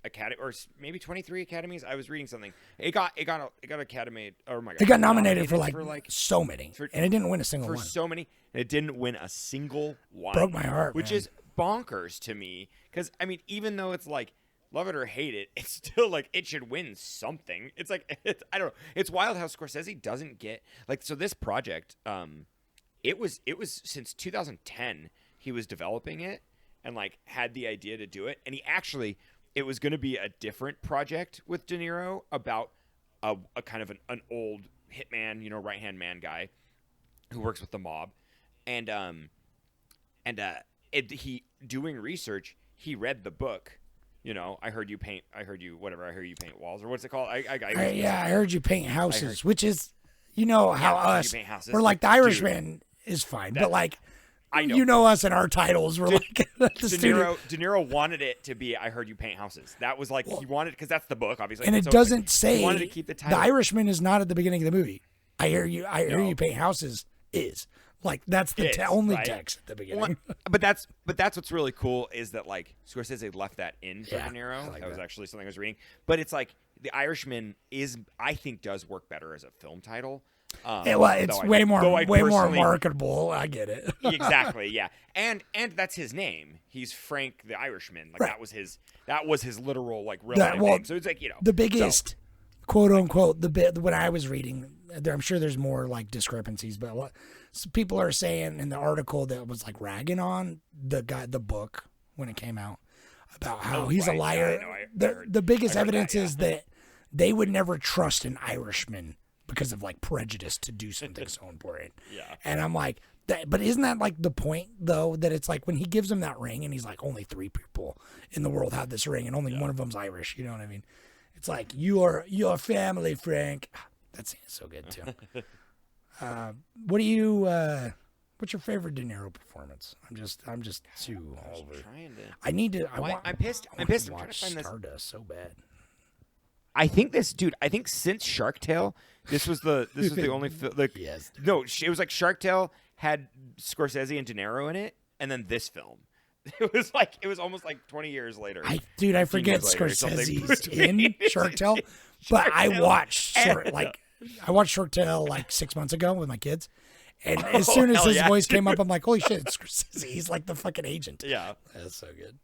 Academy, or maybe 23 Academies. I was reading something. It got Academy. Oh my god! It got nominated for like so many, and it didn't win a single for one. so many, and it didn't win a single one. Broke my heart, which man. is bonkers to me. Because I mean, even though it's like love it or hate it, it's still like it should win something. It's like I don't know. It's wild how Scorsese doesn't get like so. This project, it was since 2010 he was developing it and like had the idea to do it, and it was going to be a different project with De Niro about a kind of an old hitman, you know, right-hand man guy who works with the mob, and he doing research, he read the book, you know, I heard you paint walls, or what's it called? I heard you paint houses, which is, you know, how us, we're like the Dude, Irishman is fine, but like, I know. you know us and our titles, we're like the studio. De Niro wanted it to be I heard you paint houses. That was like he wanted, because that's the book, obviously. And it so doesn't like, say he wanted to keep the title. The Irishman is not at the beginning of the movie. I hear you paint houses is like that's the only right? text at the beginning. But that's what's really cool is that like Scorsese left that in for Yeah, De Niro. like that was that. actually something I was reading. But it's like The Irishman I think does work better as a film title. It's way more marketable. I get it. Exactly, yeah. And that's his name. He's Frank the Irishman. Like Right. that was his literal like real name. So it's like, you know, the biggest quote unquote when I was reading, I'm sure there's more like discrepancies, but people are saying in the article that was like ragging on the book when it came out about how he's a liar. The biggest evidence is that they would never trust an Irishman because of like prejudice to do something so important. Yeah. And I'm like, but isn't that like the point though, that it's like when he gives him that ring and he's like, only 3 people in the world have this ring and only one of them's Irish. You know what I mean? It's like, your family, Frank. That scene's so good too. What's your favorite De Niro performance? I'm just too over. I need to. I'm pissed. I I'm pissed. want I'm trying to to find watch this. Stardust so bad. I think since Shark Tale, this was the only Yes. No, it was like Shark Tale had Scorsese and De Niro in it, and then this film. It was almost like 20 years later. I 15 forget years later or something Scorsese's between- in Shark Tale, but I watched Shark Tale like 6 months ago with my kids, and as soon as hell his yeah, voice came up, I'm like, holy shit, it's Scorsese! He's like the fucking agent. Yeah, That's so good.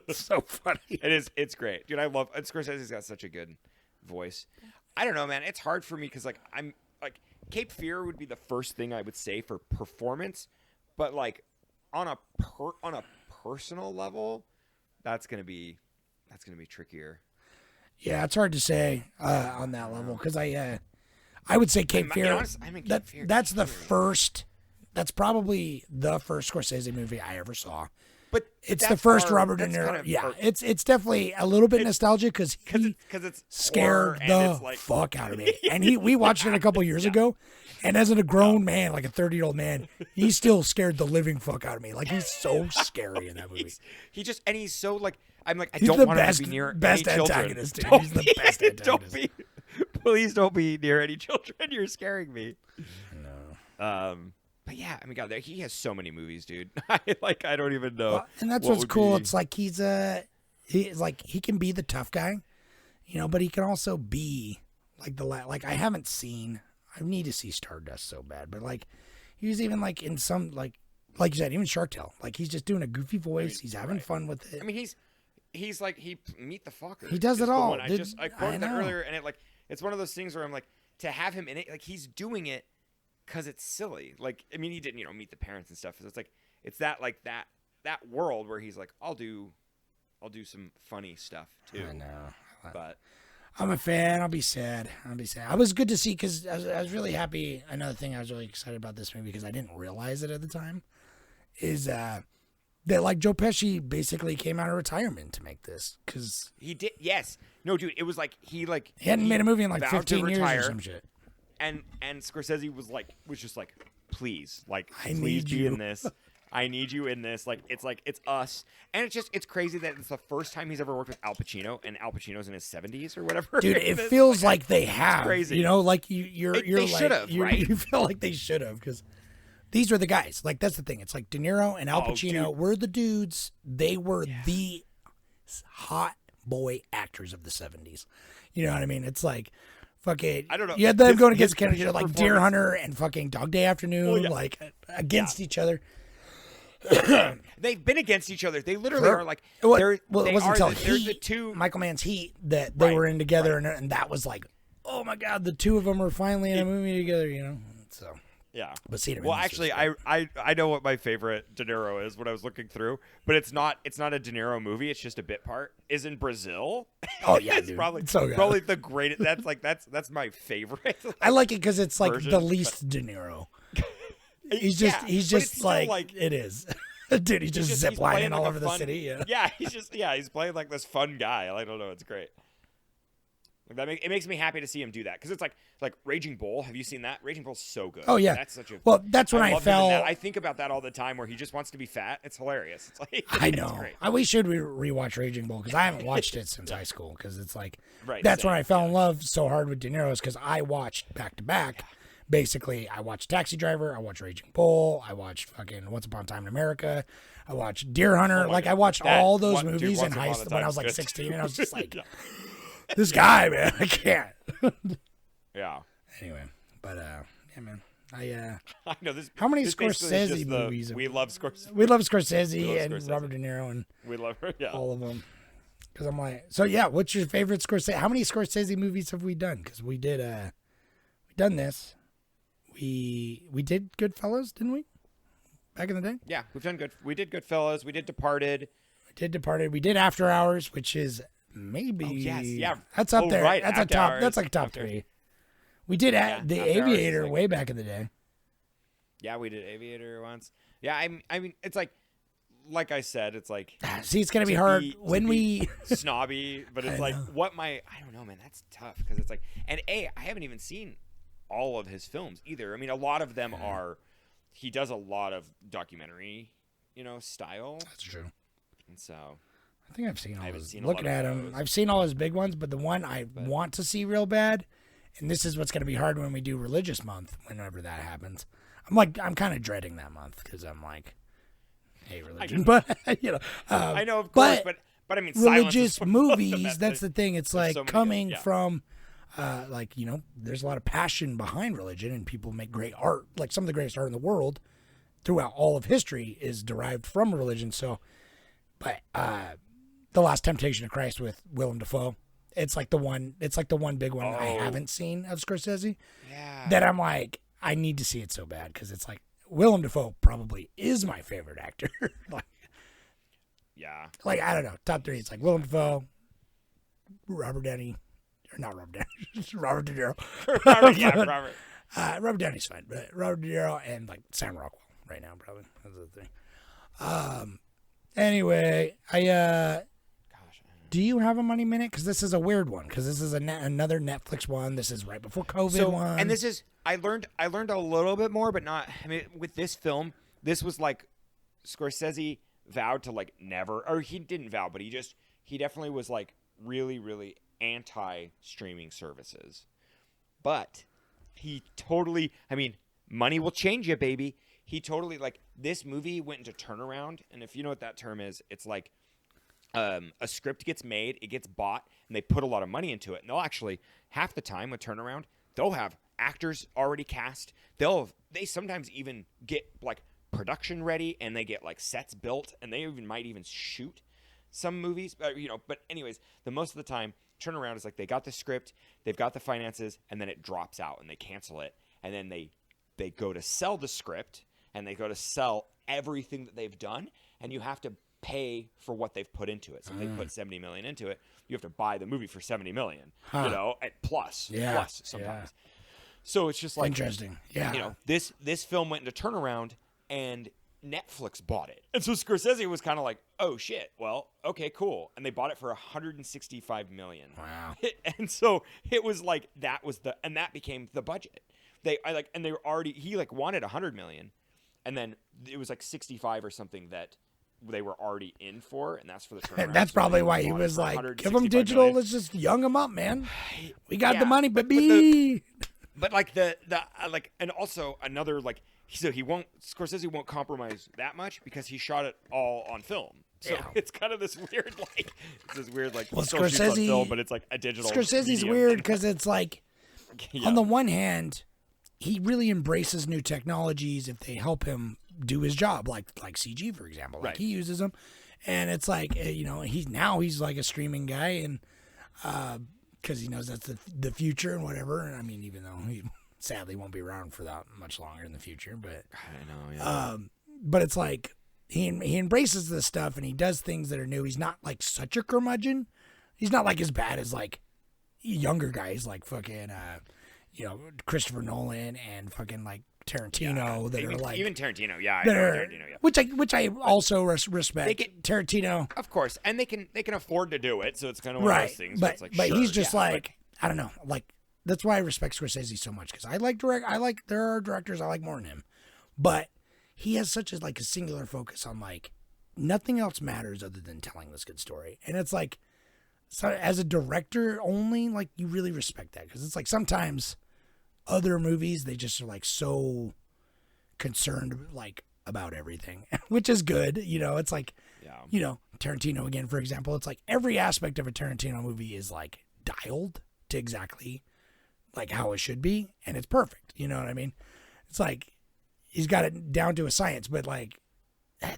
So funny. it is. It's great, dude. I love. And Scorsese's got such a good voice. I don't know, man. It's hard for me because like I'm like Cape Fear would be the first thing I would say for performance, but like on a personal level, that's gonna be trickier. Yeah, it's hard to say on that level because I would say Cape Fear. Cape Fear. That's the first. That's probably the first Scorsese movie I ever saw. But it's the first Robert De Niro. It's definitely a little bit nostalgic because it's scared the fuck out of me. And we watched it a couple years ago, and as a grown man, like a 30-year-old man, he still scared the living fuck out of me. Like he's so scary in that movie. He's so like I'm like I He's don't the want him to be near best any children. antagonist, dude. He's the best antagonist. Please don't be near any children. You're scaring me. No. But yeah, I mean, God, he has so many movies, dude. I don't even know. Well, and that's what's cool. It's like he's he can be the tough guy, you know, but he can also be like I haven't seen. I need to see Stardust so bad, but like he was even like in some like you said, even Shark Tale. Like he's just doing a goofy voice. He's having fun with it. I mean, he's like Meet the Focker. He does it all. I quoted that earlier, and it's one of those things where I'm like, to have him in it, like he's doing it because it's silly. Like, I mean, he didn't, meet the parents and stuff. So it's like, it's that world where he's like, I'll do some funny stuff too. I know, but I'm a fan. I'll be sad. I was good to see because I was really happy. Another thing I was really excited about this movie because I didn't realize it at the time is that like Joe Pesci basically came out of retirement to make this because he did. Yes. No, dude. It was like he hadn't made a movie in like vowed to 15 years retire, or some shit. And Scorsese was just like, please, like, I please need be you. in this. I need you in this. Like it's us. And it's crazy that it's the first time he's ever worked with Al Pacino, and Al Pacino's in his 70s or whatever. Dude, it feels like they have. crazy. You know, like you're They like, should have, right? You feel like they should have because these are the guys. Like that's the thing. It's like De Niro and Al Pacino were the dudes. They were the hot boy actors of the 70s. You know what I mean? It's like fucking. I don't know. You had them His- going against his- characters his like performance- Deer Hunter and fucking Dog Day Afternoon, Oh, yeah. like against each other. They've been against each other. They literally Sure. are like. Well, they're, well, it they wasn't are until they're Heat, the two. Michael Mann's Heat, that they Right, were in together, right. and that was like, oh my god, the two of them are finally in a movie together, you know. So, Yeah. but seeing him. Well, in this actually, was great. I know what my favorite De Niro is when I was looking through, but it's not a De Niro movie. It's just a bit part. Is in Brazil. Oh yeah, it's dude. probably It's so good. probably the greatest. That's my favorite. I like it because it's like version, the but- least De Niro. He's Yeah, just but he's it's just still, like it is. Dude, he's just he's ziplining playing all like a over the fun- city. Yeah. Yeah, he's playing like this fun guy. I don't know. It's great. Like it makes me happy to see him do that because it's like Raging Bull. Have you seen that? Raging Bull's so good. Oh, yeah. That's such a. Well, that's when I love him in fell- that. I think about that all the time where he just wants to be fat. It's hilarious. It's like I it's know. great. We should rewatch Raging Bull because I haven't watched it since high school because it's like Right, that's same, when I fell in love so hard with De Niro's because I watched back to back. Basically, I watched Taxi Driver, I watched Raging Bull, I watched fucking Once Upon a Time in America, I watched Deer Hunter. Oh my like God. I watched That- all those dude, movies in Once high Upon a school when I was Time's like good. 16, and I was just like, Yeah. this guy, man, I can't. Yeah. Anyway, but yeah, man, I know this. How many this basically is Scorsese just movies have we love Scorsese. we love Scorsese We love and Scorsese. Robert De Niro and We love her. Yeah. all of them. Because I'm like, so yeah, what's your favorite Scorsese? How many Scorsese movies have we done? Because we done this. We did Goodfellas, didn't we? Back in the day, Yeah, we've done good. We did Goodfellas. We did Departed. we did Departed. We did After Hours, which is maybe Oh, yes, yeah. that's up Oh, there. right, That's a After top. Hours. That's like top After- 3. We did Yeah, The After Hours is Aviator like- way back in the day. Yeah, we did Aviator once. Yeah, I mean, it's like I said, it's like See, it's gonna be to hard be- to when be we. snobby, but it's I like know. I don't know, man. That's tough because it's like, and I haven't even seen all of his films either. I mean, a lot of them are. He does a lot of documentary, style, That's true. and so I think I've seen all haven't his. seen a Looking lot of at him, those. I've seen all his big ones, but the one I want to see real bad, and this is what's going to be hard when we do Religious Month, whenever that happens. I'm kind of dreading that month because I'm like, hey, religion, but I know, of course, but I mean, Silence religious is one of the movies. best. That's the thing. It's There's like so many coming good- yeah. from, there's a lot of passion behind religion, and people make great art. Like some of the greatest art in the world, throughout all of history, is derived from religion. So, but The Last Temptation of Christ with Willem Dafoe, it's like the one big one I haven't seen of Scorsese. Yeah. That I'm like, I need to see it so bad because it's like Willem Dafoe probably is my favorite actor. Yeah. like I don't know, top 3. It's like Willem Dafoe, Robert Downey, or not Robert Downey, Robert De Niro. Robert, yeah, Robert. Robert Downey's fine, but Robert De Niro and like Sam Rockwell right now probably. That's the thing. Anyway, do you have a money minute? Because this is a weird one. Because this is another Netflix one. This is right before COVID one. And this is I learned a little bit more, but not. I mean, with this film, this was like Scorsese vowed to like never, or he didn't vow, but he definitely was like really, really anti streaming services. But he totally, I mean, money will change you, baby. He totally like this movie went into turnaround, and if you know what that term is, it's like. A script gets made, it gets bought, and they put a lot of money into it. And they'll actually, half the time with turnaround, they'll have actors already cast. They sometimes even get like production ready, and they get like sets built, and they might even shoot some movies. But anyways, the most of the time, turnaround is like they got the script, they've got the finances, and then it drops out, and they cancel it, and then they go to sell the script, and they go to sell everything that they've done, and you have to pay for what they've put into it. So if they put $70 million into it, you have to buy the movie for $70 million. And plus sometimes. So it's just like interesting. Yeah. This film went into turnaround, and Netflix bought it, and so Scorsese was kind of like, "Oh shit, well, okay, cool," and they bought it for $165 million. Wow. And so it was like that became the budget. He wanted $100 million, and then it was like 65 or something that they were already in for, and that's for the turnaround. That's So probably they why he bought it was for like, give them $165 digital. million. Let's just young them up, man. We got the Yeah, money, baby. But like and also another like, so Scorsese won't compromise that much because he shot it all on film. So Yeah. it's kind of this weird Well, still shoots on Scorsese- film, but it's like a digital. Scorsese's medium. weird because it's like, Yeah. on the one hand, he really embraces new technologies if they help him do his job, like CG, for example. Like Right. he uses them, and it's like he's like a streaming guy, and because he knows that's the future and whatever. And I mean, even though he sadly won't be around for that much longer in the future, but I know. Yeah. but it's like he embraces this stuff and he does things that are new. He's not like such a curmudgeon. He's not like as bad as like younger guys like fucking Christopher Nolan and fucking like Tarantino that even, are like even Tarantino. Yeah, I that know are, Tarantino. Yeah. which I also respect. They can- Tarantino, Of course, and they can afford to do it, so it's kind of one of right? those things. But where it's like, but sure, he's just yeah, like I don't know, like that's why I respect Scorsese so much because I like there are directors I like more than him, but he has such a singular focus on like nothing else matters other than telling this good story, and it's like so as a director only like you really respect that because it's like sometimes other movies they just are like so concerned like about everything, which is good. It's like, Tarantino again, for example, it's like every aspect of a Tarantino movie is like dialed to exactly like how it should be. And it's perfect. You know what I mean? It's like, he's got it down to a science, but like,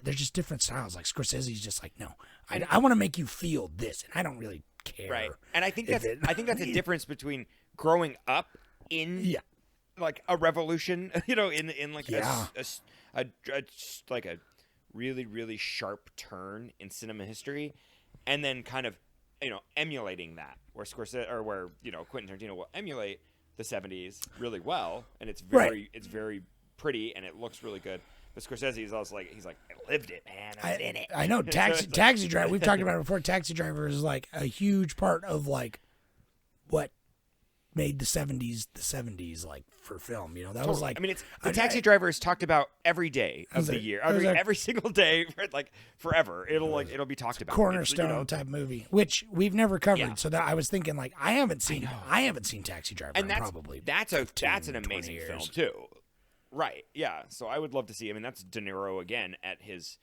they're just different styles. Like Scorsese's just like, no, I want to make you feel this. And I don't really care. right. And I think that's a difference between growing up in like a revolution, in like a really, really sharp turn in cinema history, and then kind of, emulating that, where Quentin Tarantino will emulate the 70s really well, and it's very pretty and it looks really good. But Scorsese is also like, he's like, I lived it, man. I was in it. I know. Taxi Driver. We've talked about it before. Taxi Driver is like a huge part of like what made the 70s like for film. That was like. I mean, it's the Taxi Driver is talked about every day of the year, every single day, like forever. It'll be talked about. Cornerstone type movie, which we've never covered. Yeah. So that I was thinking like I haven't seen Taxi Driver. And that's an amazing film too. Right. Yeah. So I would love to see. I mean, that's De Niro again at his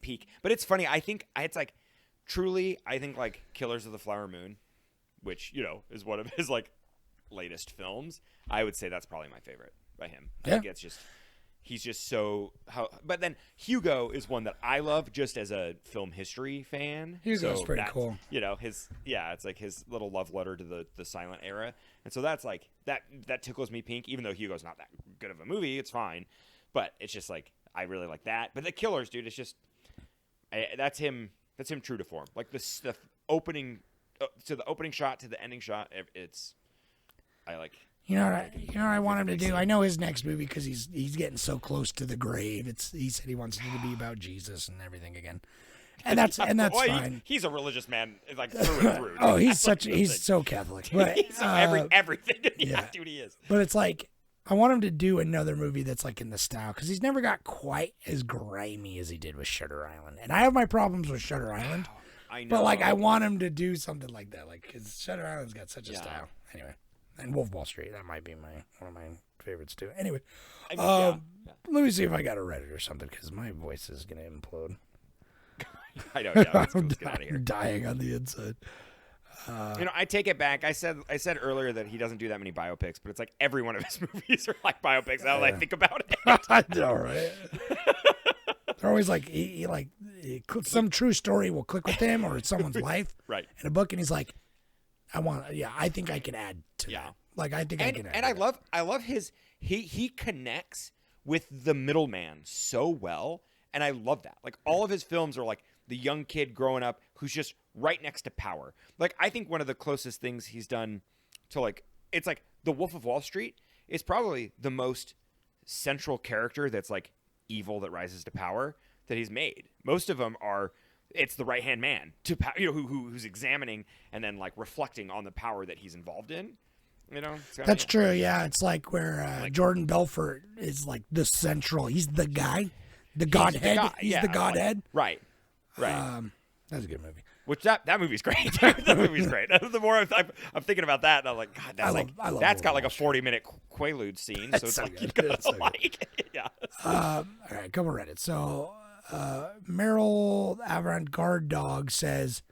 peak. But it's funny. I think it's like truly. I think like Killers of the Flower Moon, which is one of his like latest films. I would say that's probably my favorite by him. I think it's just he's just so But then Hugo is one that I love just as a film history fan. Hugo's pretty cool. It's like his little love letter to the silent era. And so that's like that tickles me pink, even though Hugo's not that good of a movie. It's fine. But it's just like I really like that. But the Killers, dude, it's just that's him true to form. Like the opening to the opening shot to the ending shot, I like. You know what I want him to do? I know his next movie because he's getting so close to the grave. He said he wants it to be about Jesus and everything again, and that's fine. He's a religious man, like through and through. Oh, he's so Catholic. But he's everything. Dude, he is. But it's like I want him to do another movie that's like in the style because he's never got quite as grimy as he did with Shutter Island, and I have my problems with Shutter Island. I know. But like I want him to do something like that, like because Shutter Island's got such a style. Anyway. And Wolf of Wall Street, that might be one of my favorites too. Anyway, let me see if I got a Reddit or something because my voice is gonna implode. I know. Yeah, let's get out of here. I'm dying on the inside. I take it back. I said earlier that he doesn't do that many biopics, but it's like every one of his movies are like biopics. Now that I think about it, I know, right? They're always like some true story will click with him, or it's someone's life, right? In a book, and he's like, I think I can add to that. Like I think I can add. And I love his he connects with the middleman so well, and I love that. Like all of his films are like the young kid growing up who's just right next to power. Like I think one of the closest things he's done to like it's like The Wolf of Wall Street is probably the most central character that's like evil that rises to power that he's made. Most of them are it's the right-hand man to who's examining and then like reflecting on the power that he's involved in. That's true. Yeah, it's like where Jordan Belfort is like the central. He's the guy, the godhead. He's the godhead. Right. That's a good movie. Which that movie's great. That movie's great. The more I'm thinking about that, and I'm like, God, that's got like a 40-minute Quaalude scene. So it's like, good. yeah. All right, couple Reddit. So Meryl Avant-Garde Dog says,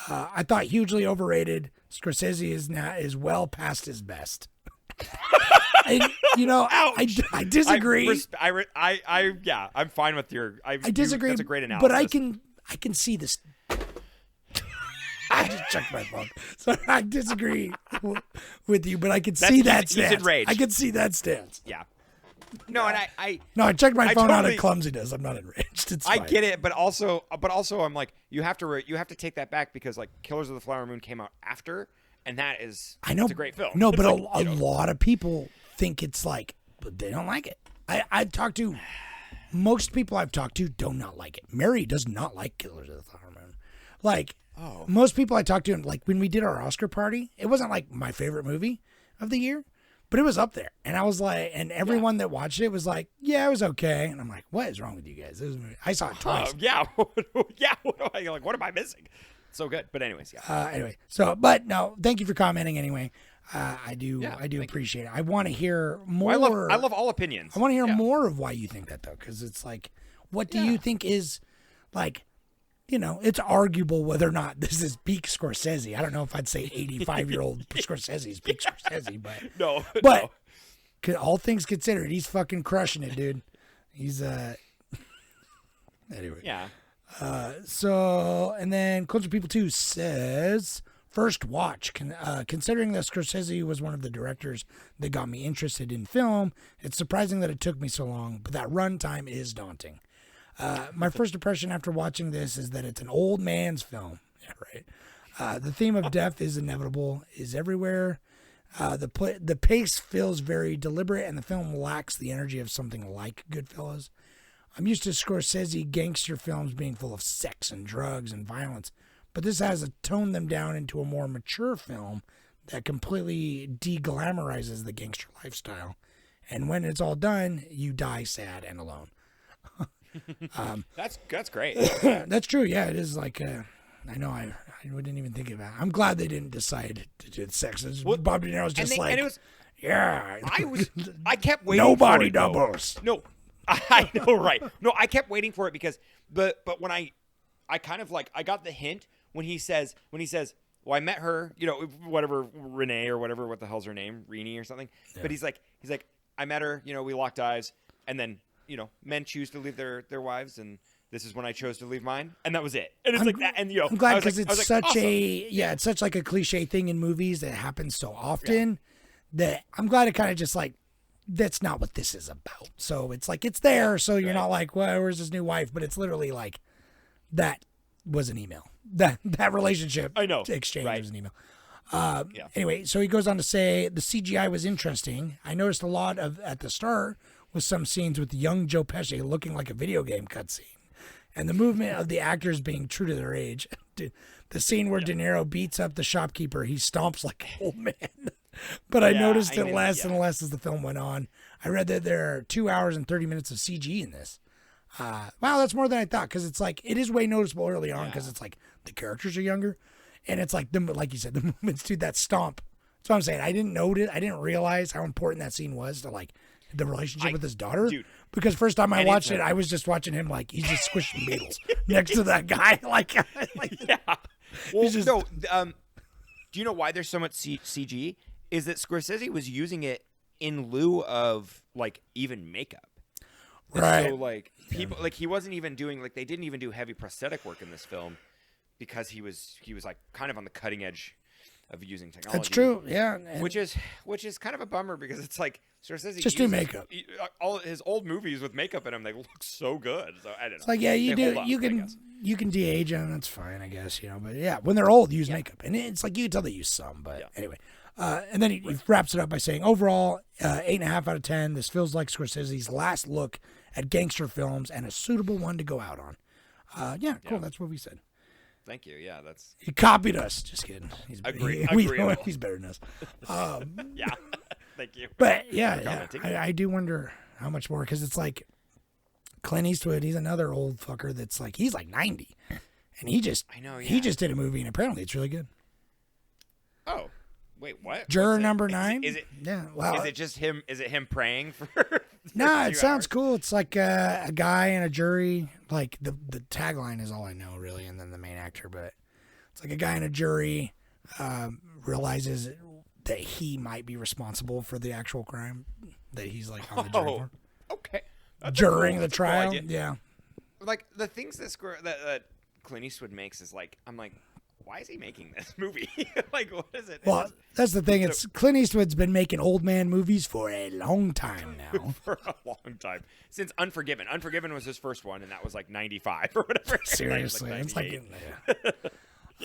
I thought hugely overrated. Scorsese is well past his best. And, I disagree. I'm fine with your. I disagree. That's a great analysis. But I can see this. I just checked my phone. So I disagree with you, but I can see that stance. He's enraged. I can see that stance. Yeah. No, and I checked my phone out totally, of clumsiness. I'm not enraged. It's I fine. get it, but also I'm like, you have to take that back because like Killers of the Flower Moon came out after, and that is I know it's a great film. No, but like, a lot of people think it's like, but they don't like it. I talked to most people I've talked to do not like it. Mary does not like Killers of the Flower Moon. Like most people I talked to, like when we did our Oscar party, it wasn't like my favorite movie of the year. But it was up there. And I was like, and everyone that watched it was like, yeah, it was okay. And I'm like, what is wrong with you guys? I saw it twice. What am I missing? So good. But anyways, but no, thank you for commenting anyway. I do appreciate it. I want to hear more. I love all opinions. I want to hear more of why you think that though. Cause it's like, what do you think is like, it's arguable whether or not this is peak Scorsese. I don't know if I'd say 85-year-old Scorsese is peak Scorsese, but no. All things considered, he's fucking crushing it, dude. He's anyway. Yeah. So and then Culture People 2 says first watch. Considering that Scorsese was one of the directors that got me interested in film, it's surprising that it took me so long, but that runtime is daunting. My first impression after watching this is that it's an old man's film. Yeah, right. The theme of death is inevitable, is everywhere. The pace feels very deliberate, and the film lacks the energy of something like Goodfellas. I'm used to Scorsese gangster films being full of sex and drugs and violence, but this has toned them down into a more mature film that completely de-glamorizes the gangster lifestyle. And when it's all done, you die sad and alone. That's great. That's true. Yeah, it is like I know I didn't even think of that. I'm glad they didn't decide to do sex. Bob De Niro's just I kept waiting. Nobody for it, doubles. No, I know, right? No, I kept waiting for it because but when I kind of like I got the hint when he says well, I met her, whatever, Renee or whatever, what the hell's her name, Renee or something. Yeah. But he's like I met her, we locked eyes, and then men choose to leave their wives, and this is when I chose to leave mine, and that was it. And it's like that, and I'm glad because it's such awesome. It's such like a cliche thing in movies that happens so often that I'm glad it kind of just like that's not what this is about. So it's like it's there, so you're not like, well, where's his new wife? But it's literally like that was an email. That relationship exchange was an email. Anyway, so he goes on to say the CGI was interesting. I noticed a lot of at the start with some scenes with young Joe Pesci looking like a video game cutscene, and the movement of the actors being true to their age. The scene where De Niro beats up the shopkeeper, he stomps like an old man. But I noticed it less and less as the film went on. I read that there are 2 hours and 30 minutes of CG in this. Wow, that's more than I thought, because it's like it is way noticeable early on because it's like the characters are younger, and it's like like you said, the movements, dude. That stomp. That's what I'm saying. I didn't notice. I didn't realize how important that scene was to like the relationship with his daughter. Dude, because first time I watched it, I was just watching him like he's just squishing beetles next to that guy. Like Well, no. Do you know why there's so much CG? Is that Scorsese was using it in lieu of like even makeup. Right. So like people like he wasn't even doing like they didn't even do heavy prosthetic work in this film because he was like kind of on the cutting edge of using technology. That's true. Yeah. Which is kind of a bummer because it's like Scorsese just do makeup. All his old movies with makeup in them, they look so good. So I don't know. It's like you can de-age them. That's fine, I guess. But yeah, when they're old, use makeup, and it's like you can tell they use some. But anyway, and then he wraps it up by saying, overall, 8.5 out of 10. This feels like Scorsese's last look at gangster films and a suitable one to go out on. Cool. That's what we said. Thank you. Yeah, that's. He copied us. Just kidding. Agree. He's better than us. Yeah. Thank you. But I do wonder how much more, because it's like Clint Eastwood. He's another old fucker that's like he's like 90, and he just he just did a movie, and apparently it's really good. Oh, wait, what? Juror number 9. Is it? Yeah. Wow. Is it just him? Is it him praying for No, it 2 sounds hours. cool. It's like a guy and a jury. Like the tagline is all I know really, and then the main actor. But it's like a guy and a jury realizes that he might be responsible for the actual crime that he's like on the jury for Okay. That's during cool. the That's a cool trial. idea. Yeah. Like the things that Clint Eastwood makes is like, I'm like, why is he making this movie? Like, what is it? Well, that's the thing. It's Clint Eastwood's been making old man movies for a long time now. For a long time, since Unforgiven. Unforgiven was his first one, and that was like 95 or whatever. Seriously, Like it's like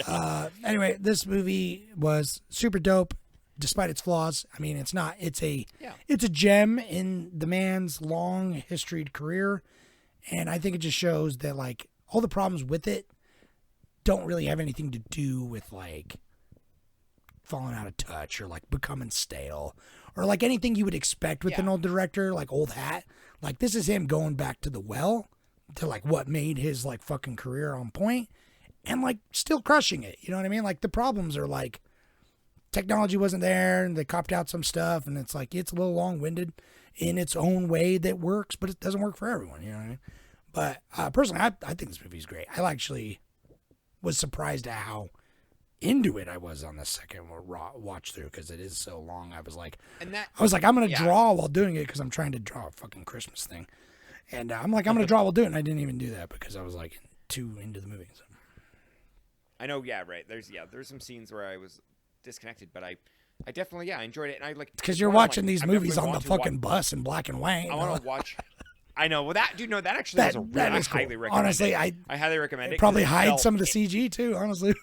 98. anyway, this movie was super dope, despite its flaws. I mean, it's not. It's a gem in the man's long historied career, and I think it just shows that like all the problems with it don't really have anything to do with like falling out of touch or like becoming stale or like anything you would expect with an old director, like old hat. Like this is him going back to the well, to like what made his like fucking career on point and like still crushing it. You know what I mean? Like the problems are like technology wasn't there and they copped out some stuff and it's like it's a little long-winded in its own way that works, but it doesn't work for everyone. You know what I mean? But personally, I think this movie's great. I actually was surprised at how into it I was on the second watch through because it is so long. I was like, I'm gonna draw while doing it because I'm trying to draw a fucking Christmas thing, and I'm gonna draw while doing it. And I didn't even do that because I was like too into the movie. So. I know, yeah, right. There's some scenes where I was disconnected, but I definitely I enjoyed it, and I like because you're watching these movies on the fucking bus in black and white. I want to watch. I know. Well, that actually is a really highly recommended. Honestly, I highly recommend it. Probably hide some of the CG too. Honestly.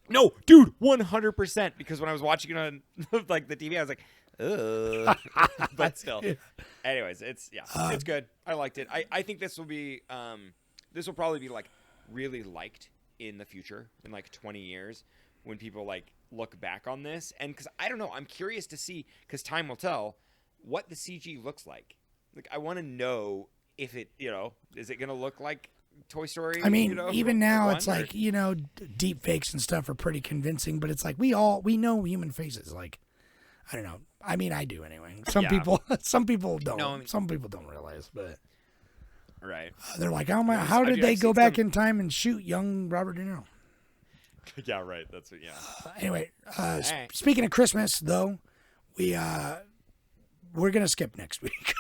No, dude, 100%. Because when I was watching it on like the TV, I was like, ugh. But still. Anyways, it's good. I liked it. I think this will probably be like really liked in the future in like 20 years when people like look back on this. And because I don't know, I'm curious to see, because time will tell, what the CG looks like. Like, I want to know if it, is it going to look like Toy Story? I mean, even now it's like, deep fakes and stuff are pretty convincing, but it's like we know human faces. Like, I don't know. I mean, I do anyway. Some people don't. No, I mean, some people don't realize, but right. They're like, how did they go back in time and shoot young Robert De Niro? Yeah, right. That's what. Yeah. Anyway, speaking of Christmas, though, we're gonna skip next week.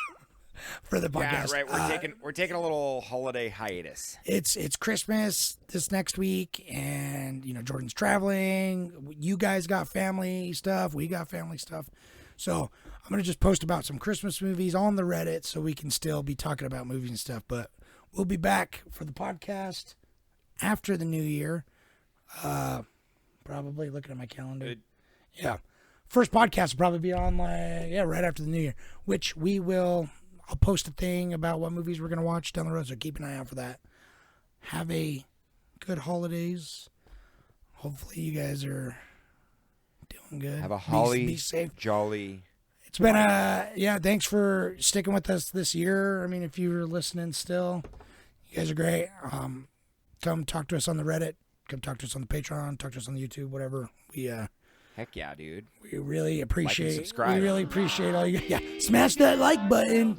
For the podcast. Yeah, right. We're taking a little holiday hiatus. It's Christmas this next week, and Jordan's traveling. You guys got family stuff. We got family stuff. So I'm gonna just post about some Christmas movies on the Reddit, so we can still be talking about movies and stuff. But we'll be back for the podcast after the new year. Probably looking at my calendar. Good. Yeah, first podcast will probably be on right after the new year, which we will. I'll post a thing about what movies we're going to watch down the road, so keep an eye out for that. Have a good holidays. Hopefully you guys are doing good. Have a be safe. Jolly. It's been thanks for sticking with us this year. I mean, if you're listening still, you guys are great. Come talk to us on the Reddit. Come talk to us on the Patreon. Talk to us on the YouTube, whatever. Heck yeah, dude. We really appreciate subscribe. We really appreciate all you. Yeah, smash that like button.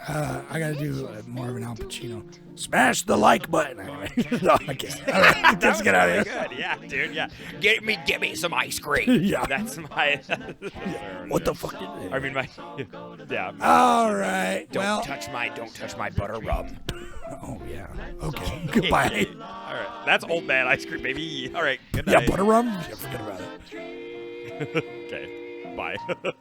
I gotta do more of an Al Pacino. Smash the like button. Anyway, no, I can't. All right, let's get out of here. Good. Yeah, dude. Yeah. Get me some ice cream. Yeah. That's my. What the fuck? I mean, my. Yeah. All right. Don't touch my butter rum. Oh yeah. Okay. Goodbye. All right. That's old man ice cream, baby. All right. Good Yeah, night. butter rum. Yeah, forget about it. Okay. Bye.